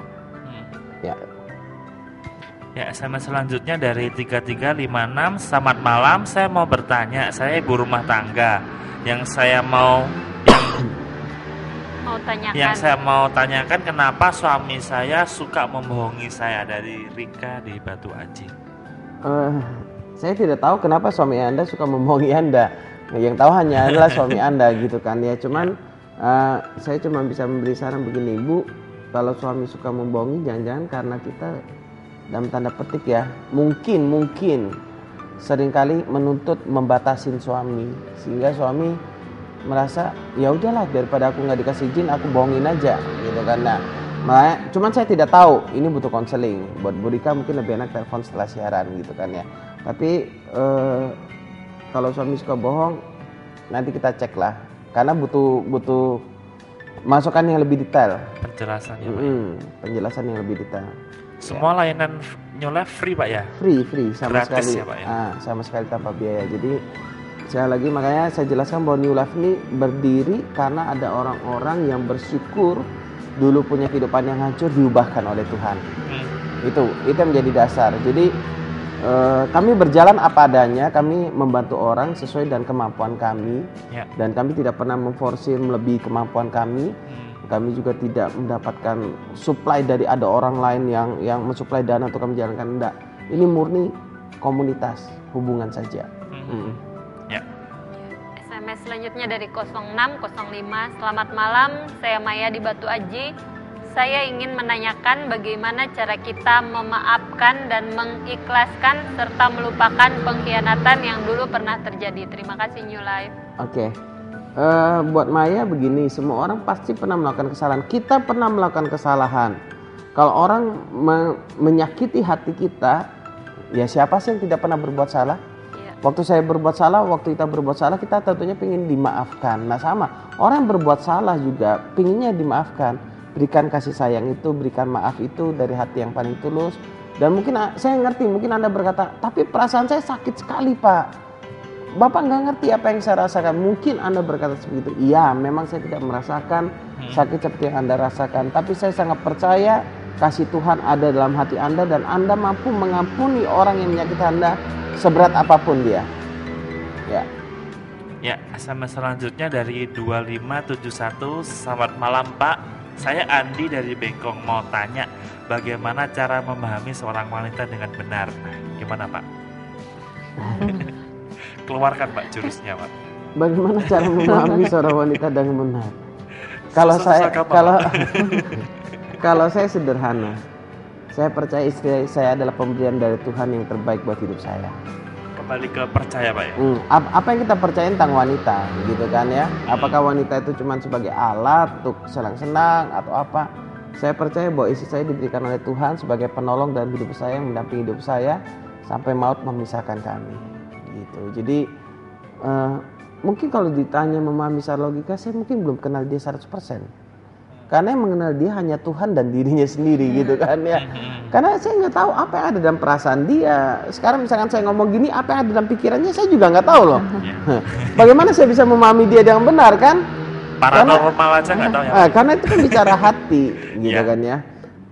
Ya. Ya, SMS selanjutnya dari 3356. Selamat malam, saya mau bertanya, saya ibu rumah tangga. Yang saya mau tanyakan, kenapa suami saya suka membohongi saya? Dari Rika di Batu Aji. Saya tidak tahu kenapa suami Anda suka membohongi Anda. Yang tahu hanya adalah suami Anda gitu kan ya. Cuman saya cuma bisa memberi saran begini, Bu. Kalau suami suka membohongi, jangan-jangan karena kita dalam tanda petik ya, mungkin seringkali menuntut membatasin suami, sehingga suami merasa ya udahlah, daripada aku nggak dikasih izin aku bohongin aja gitu kan. Nah, cuman saya tidak tahu, ini butuh konseling. Buat Bu Rika mungkin lebih enak telepon setelah siaran gitu kan ya. Tapi kalau suami suka bohong, nanti kita cek lah, karena butuh masukan yang lebih detail, penjelasan penjelasan yang lebih detail. Semua layanan New Life free Pak ya? Free sama gratis sekali ya, Pak, ya? Sama sekali tanpa biaya. Jadi sekali lagi makanya saya jelaskan bahwa New Life ini berdiri karena ada orang-orang yang bersyukur dulu punya kehidupan yang hancur diubahkan oleh Tuhan. Itu yang menjadi dasar. Jadi kami berjalan apa adanya, kami membantu orang sesuai dengan kemampuan kami, dan kami tidak pernah memforsir melebihi kemampuan kami. Kami juga tidak mendapatkan supply dari ada orang lain yang mensuplai dana untuk kami jalankan. Enggak, ini murni komunitas, hubungan saja. SMS selanjutnya dari 0605. Selamat malam, saya Maya di Batu Aji. Saya ingin menanyakan bagaimana cara kita memaafkan dan mengikhlaskan serta melupakan pengkhianatan yang dulu pernah terjadi. Terima kasih New Life. Oke. Buat Maya begini, semua orang pasti pernah melakukan kesalahan. Kita pernah melakukan kesalahan. Kalau orang menyakiti hati kita, ya siapa sih yang tidak pernah berbuat salah? Waktu saya berbuat salah, waktu kita berbuat salah, kita tentunya ingin dimaafkan. Nah sama, orang yang berbuat salah juga pinginnya dimaafkan. Berikan kasih sayang itu, berikan maaf itu dari hati yang paling tulus. Dan mungkin saya ngerti, mungkin Anda berkata, tapi perasaan saya sakit sekali Pak. Bapak nggak ngerti apa yang saya rasakan. Mungkin Anda berkata seperti itu. Iya, memang saya tidak merasakan sakit seperti yang Anda rasakan. Tapi saya sangat percaya kasih Tuhan ada dalam hati Anda, dan Anda mampu mengampuni orang yang menyakiti Anda seberat apapun dia. Ya, SMS selanjutnya dari 2571. Selamat malam Pak, saya Andi dari Bengkong, mau tanya bagaimana cara memahami seorang wanita dengan benar. Gimana Pak? Keluarkan Pak jurusnya Pak. Bagaimana cara memahami seorang wanita dengan benar? Kalau saya sederhana. Saya percaya istri saya adalah pemberian dari Tuhan yang terbaik buat hidup saya. Kembali ke percaya Pak ya. Apa yang kita percaya tentang wanita gitu kan ya? Apakah wanita itu cuma sebagai alat untuk senang-senang atau apa? Saya percaya bahwa istri saya diberikan oleh Tuhan sebagai penolong dalam hidup saya, yang mendampingi hidup saya sampai maut memisahkan kami. Gitu. Jadi mungkin kalau ditanya memahami secara logika, saya mungkin belum kenal dia 100%. Karena yang mengenal dia hanya Tuhan dan dirinya sendiri gitu kan ya. Karena saya nggak tahu apa yang ada dalam perasaan dia. Sekarang misalkan saya ngomong gini, apa yang ada dalam pikirannya saya juga nggak tahu loh. Bagaimana saya bisa memahami dia dengan benar kan? Paranormal aja nggak tahu ya. Karena itu kan bicara hati gitu kan ya.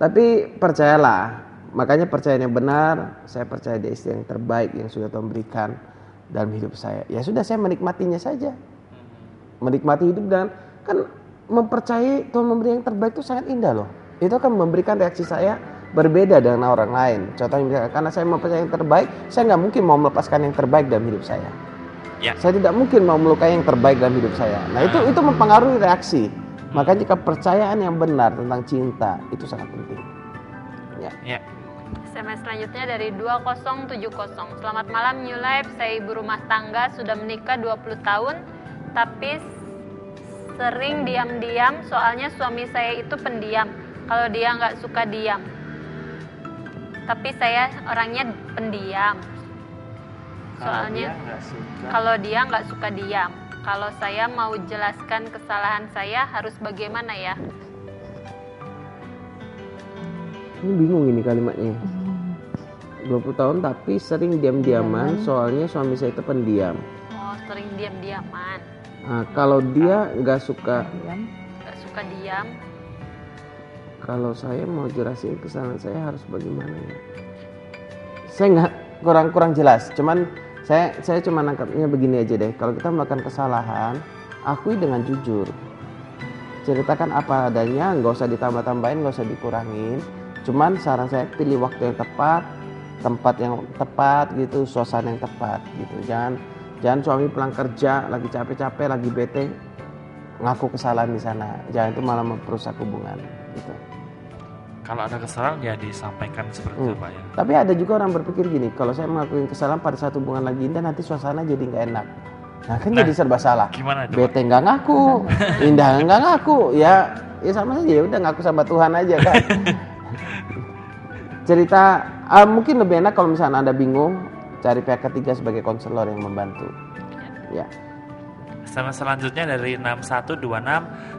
Tapi percayalah, makanya percaya yang benar. Saya percaya dia istri yang terbaik yang sudah Tuhan berikan dalam hidup saya. Ya sudah, saya menikmatinya saja. Menikmati hidup dan kan mempercayai Tuhan memberi yang terbaik itu sangat indah loh. Itu akan memberikan reaksi saya berbeda dengan orang lain. Contohnya misalnya, karena saya mempercayai yang terbaik, saya nggak mungkin mau melepaskan yang terbaik dalam hidup saya. Ya. Saya tidak mungkin mau melukai yang terbaik dalam hidup saya. Nah itu mempengaruhi reaksi. Makanya jika percayaan yang benar tentang cinta itu sangat penting. Ya. SMS selanjutnya dari 2070. Selamat malam New Life, saya ibu rumah tangga, sudah menikah 20 tahun, tapi sering diam-diam, soalnya suami saya itu pendiam. Kalau dia nggak suka diam, tapi saya orangnya pendiam. Soalnya kalau dia nggak suka diam. Kalau saya mau jelaskan kesalahan saya harus bagaimana ya? Ini bingung ini kalimatnya. 20 tahun tapi sering diam-diaman, soalnya suami saya itu pendiam. Oh, sering diam-diaman. Nah, kalau dia nggak suka diam, kalau saya mau jelasin kesalahan saya harus bagaimana ya? Saya nggak kurang jelas. Cuman saya cuma nangkapnya begini aja deh. Kalau kita melakukan kesalahan, akui dengan jujur. Ceritakan apa adanya, nggak usah ditambah-tambahin, nggak usah dikurangin. Cuman saran saya pilih waktu yang tepat, tempat yang tepat gitu, suasana yang tepat gitu. Jangan suami pulang kerja lagi capek-capek, lagi bete, ngaku kesalahan di sana. Jangan, itu malah merusak hubungan gitu. Kalau ada kesalahan ya disampaikan seperti itu Pak ya. Tapi ada juga orang berpikir gini, kalau saya melakukan kesalahan pada saat hubungan lagi indah, nanti suasana jadi nggak enak. Nah kan jadi serba salah. Gimana itu? Bete nggak ngaku, indah nggak ngaku, ya sama saja, ya udah ngaku sama Tuhan aja kan. Cerita mungkin lebih enak kalau misalnya Anda bingung, cari pihak ketiga sebagai konselor yang membantu. Ya. Sama selanjutnya dari 6126.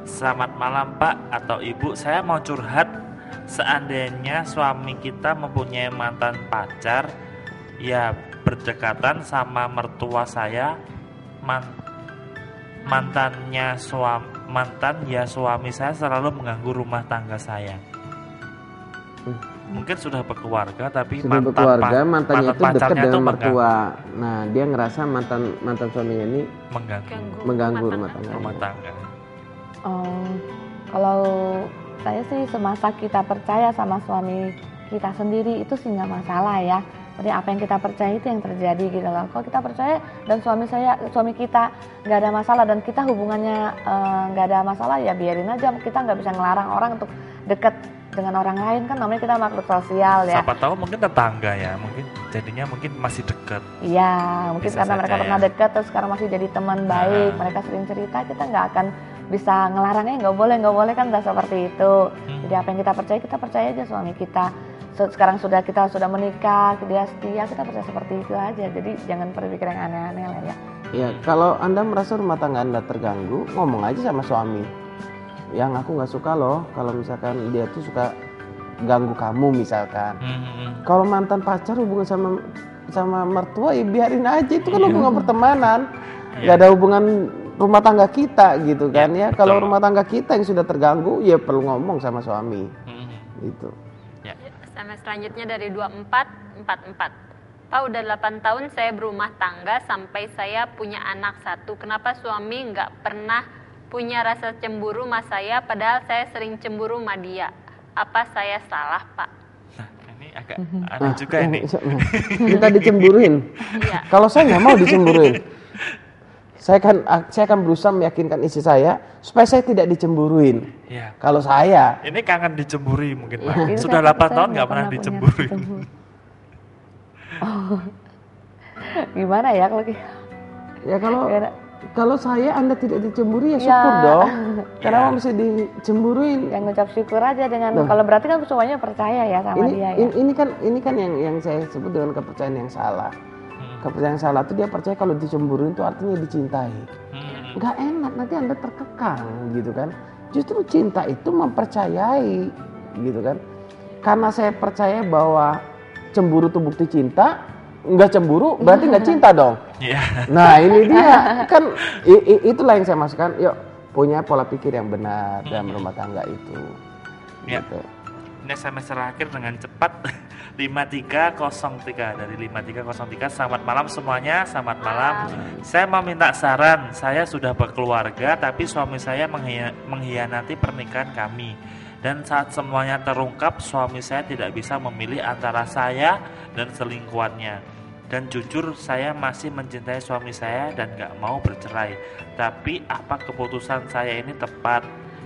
Selamat malam Pak atau Ibu, saya mau curhat. Seandainya suami kita mempunyai mantan pacar, ya berdekatan sama mertua saya, mantan suami saya selalu mengganggu rumah tangga saya. Mungkin sudah berkeluarga tapi mantannya itu dekat dengan mertua. Nah, dia ngerasa mantan suaminya ini mengganggu rumah tangga. Kalau saya sih semasa kita percaya sama suami kita sendiri itu sih nggak masalah ya. Jadi apa yang kita percaya itu yang terjadi gitu loh. Kalau kita percaya dan suami kita nggak ada masalah dan kita hubungannya nggak ada masalah, ya biarin aja. Kita nggak bisa ngelarang orang untuk dekat dengan orang lain, kan namanya kita makhluk sosial ya. Siapa tahu mungkin tetangga ya, mungkin jadinya masih dekat. Iya, mungkin bisa karena mereka pernah dekat terus sekarang masih jadi teman baik, mereka sering cerita, kita nggak akan bisa ngelarangnya nggak boleh kan, nggak seperti itu. Jadi apa yang kita percaya aja suami kita. Sekarang kita sudah menikah, dia setia, kita percaya seperti itu aja. Jadi jangan berpikir yang aneh-aneh lah ya. Ya, kalau Anda merasa rumah tangga Anda terganggu, ngomong aja sama suami. Yang aku nggak suka loh, kalau misalkan dia tuh suka ganggu kamu misalkan. Kalau mantan pacar hubungan sama mertua, ya biarin aja, itu kan hubungan pertemanan, nggak ada hubungan rumah tangga kita gitu kan ya. Kalau rumah tangga kita yang sudah terganggu, ya perlu ngomong sama suami. Gitu. SMS selanjutnya dari 2444. Pak, udah 8 tahun saya berumah tangga sampai saya punya anak 1. Kenapa suami nggak pernah punya rasa cemburu sama saya, padahal saya sering cemburu sama dia? Apa saya salah, Pak? Nah, ini agak aneh juga ini. Minta dicemburuin. Iya. Kalau saya nggak mau dicemburuin, saya akan berusaha meyakinkan istri saya supaya saya tidak dicemburuin. Ya. Kalau saya ini kangen dicemburi mungkin Pak. Sudah 8 tahun nggak pernah dicemburi. Oh. Gimana ya kalau ya kalau saya Anda tidak dicemburi, ya syukur dong. Kenapa mesti dicemburuin? Yang ngucap syukur aja dengan kalau berarti kan semuanya percaya ya sama dia ya. Ini kan yang saya sebut dengan kepercayaan yang salah. Kepercayaan salah itu dia percaya kalau dicemburuin itu artinya dicintai. Nggak enak, nanti Anda terkekang gitu kan. Justru cinta itu mempercayai gitu kan. Karena saya percaya bahwa cemburu itu bukti cinta, nggak cemburu berarti nggak cinta dong. Nah ini dia kan itulah yang saya masukkan. Yuk punya pola pikir yang benar dalam rumah tangga itu. Gitu. Ini SMS terakhir dengan cepat 5303 dari 5303. Selamat malam semuanya, selamat malam. Saya mau minta saran. Saya sudah berkeluarga tapi suami saya mengkhianati pernikahan kami. Dan saat semuanya terungkap, suami saya tidak bisa memilih antara saya dan selingkuhannya. Dan jujur saya masih mencintai suami saya dan gak mau bercerai. Tapi apa keputusan saya ini tepat?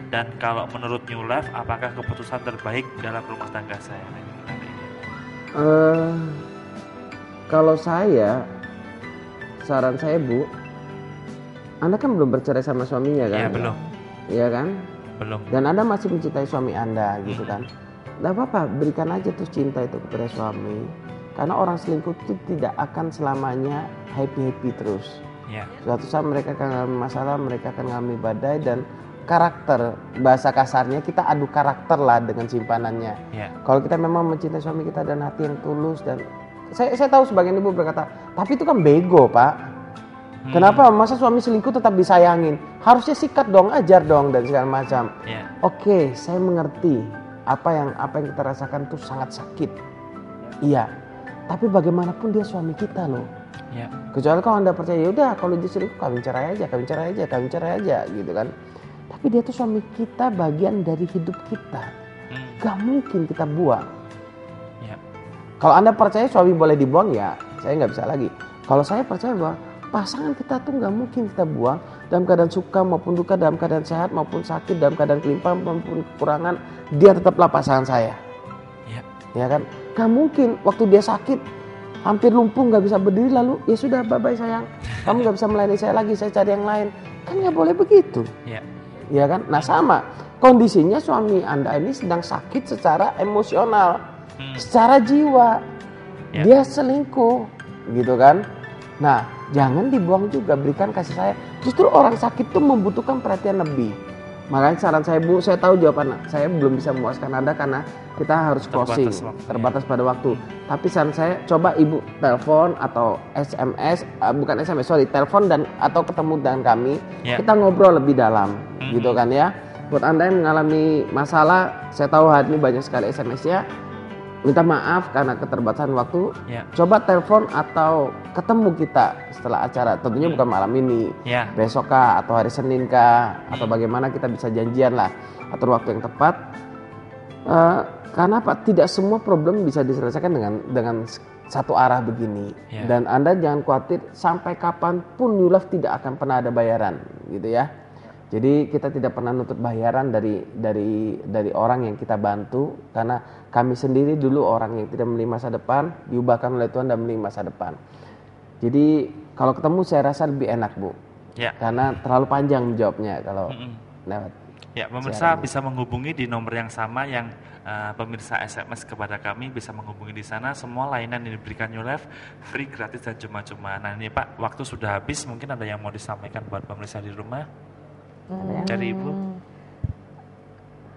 Dan kalau menurut New Life, apakah keputusan terbaik dalam rumah tangga saya? Kalau saya, saran saya Bu, Anda kan belum bercerai sama suaminya kan? Ya belum. Iya kan? Belum. Dan Anda masih mencintai suami Anda gitu kan? Nggak apa-apa, berikan aja tuh cinta itu kepada suami. Karena orang selingkuh itu tidak akan selamanya happy-happy terus. Suatu saat mereka akan mengalami masalah, mereka akan mengalami badai dan karakter, bahasa kasarnya kita adu karakter lah dengan simpanannya. Kalau kita memang mencintai suami kita dan hati yang tulus dan saya tahu sebagian ibu berkata, tapi itu kan bego Pak. Kenapa masa suami selingkuh tetap disayangin? Harusnya sikat dong, ajar dong dan segala macam. Oke, saya mengerti apa yang kita rasakan itu sangat sakit. Iya. Tapi bagaimanapun dia suami kita loh. Kecuali kalau Anda percaya ya udah kalau dia selingkuh kawin cerai aja gitu kan. Tapi dia tuh suami kita, bagian dari hidup kita. Gak mungkin kita buang. Kalau Anda percaya suami boleh dibuang ya, saya nggak bisa lagi. Kalau saya percaya bahwa pasangan kita tuh nggak mungkin kita buang dalam keadaan suka maupun duka, dalam keadaan sehat maupun sakit, dalam keadaan kelimpahan maupun kekurangan, dia tetaplah pasangan saya. Ya kan? Gak mungkin waktu dia sakit hampir lumpuh nggak bisa berdiri lalu ya sudah bye sayang, kamu nggak bisa melayani saya lagi, saya cari yang lain. Kan nggak boleh begitu. Ya kan? Nah sama kondisinya suami Anda ini sedang sakit secara emosional, secara jiwa. Dia selingkuh, gitu kan? Nah jangan dibuang juga, berikan kasih sayang. Justru orang sakit tuh membutuhkan perhatian lebih. Makanya saran saya Bu, saya tahu jawaban saya belum bisa memuaskan Anda karena kita harus closing, terbatas pada waktu. Tapi saran saya coba Ibu telepon atau SMS, telepon dan atau ketemu dengan kami, kita ngobrol lebih dalam, gitu kan ya. Buat Anda yang mengalami masalah, saya tahu hari ini banyak sekali SMS-nya. Minta maaf karena keterbatasan waktu. Coba telepon atau ketemu kita setelah acara. Tentunya bukan malam ini, besok kah atau hari Senin kah atau bagaimana kita bisa janjian lah atur waktu yang tepat. Karena Pak tidak semua problem bisa diselesaikan dengan satu arah begini. Dan Anda jangan khawatir sampai kapanpun New Life tidak akan pernah ada bayaran, gitu ya. Jadi kita tidak pernah nuntut bayaran dari orang yang kita bantu karena kami sendiri dulu orang yang tidak memiliki masa depan diubahkan oleh Tuhan dan memiliki masa depan. Jadi kalau ketemu saya rasa lebih enak Bu, karena terlalu panjang menjawabnya kalau lewat. Pemirsa bisa menghubungi di nomor yang sama yang pemirsa SMS kepada kami bisa menghubungi di sana. Semua layanan yang diberikan New Life free, gratis dan cuma-cuma. Nah ini Pak, waktu sudah habis, mungkin ada yang mau disampaikan buat pemirsa di rumah? Dari Ibu.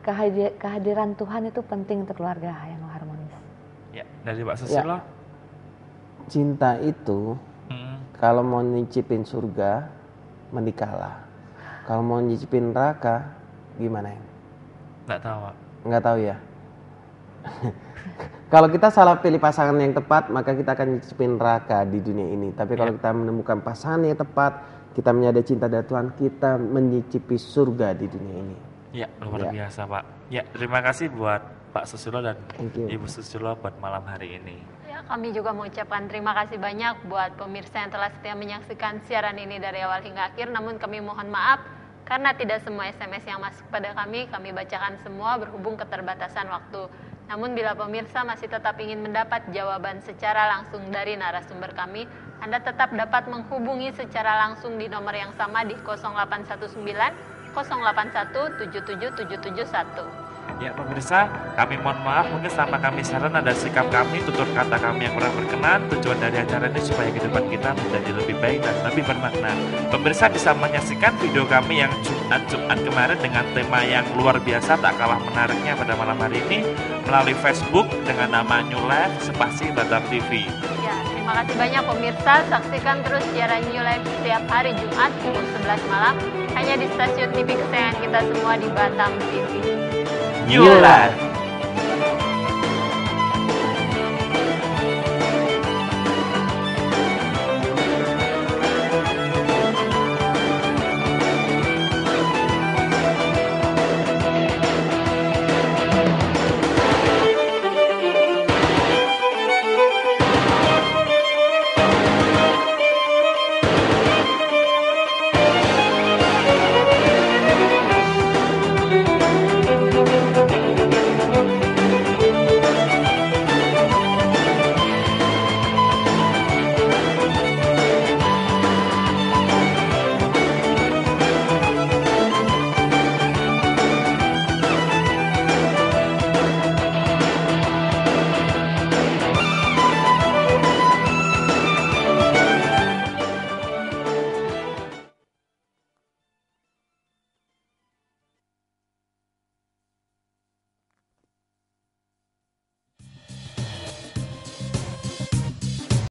Kehadiran Tuhan itu penting untuk keluarga yang harmonis. Dari Pak Susilo. Cinta itu kalau mau nyicipin surga menikahlah. Kalau mau nyicipin neraka gimana ya? Nggak tahu Pak. Nggak tahu ya. Kalau kita salah pilih pasangan yang tepat maka kita akan nyicipin neraka di dunia ini. Tapi kalau kita menemukan pasangan yang tepat, kita menyadari cinta dari Tuhan, kita menyicipi surga di dunia ini. Luar biasa Pak. Terima kasih buat Pak Susilo dan Ibu Susilo buat malam hari ini. Kami juga mengucapkan terima kasih banyak buat pemirsa yang telah setia menyaksikan siaran ini dari awal hingga akhir. Namun kami mohon maaf karena tidak semua SMS yang masuk pada kami bacakan semua berhubung keterbatasan waktu. Namun bila pemirsa masih tetap ingin mendapat jawaban secara langsung dari narasumber kami, Anda tetap dapat menghubungi secara langsung di nomor yang sama di 0819 081 77771. Ya pemirsa, kami mohon maaf mungkin selama kami saran ada sikap kami, tutur kata kami yang kurang berkenan. Tujuan dari acara ini supaya kehidupan kita menjadi lebih baik dan lebih bermakna. Pemirsa bisa menyaksikan video kami yang Jumat kemarin dengan tema yang luar biasa tak kalah menariknya pada malam hari ini melalui Facebook dengan nama New Life spasi Batam TV. Ya, terima kasih banyak pemirsa. Saksikan terus siaran New Life setiap hari Jumat pukul 11 malam hanya di stasiun TV kesayangan kita semua di Batam TV. New Life.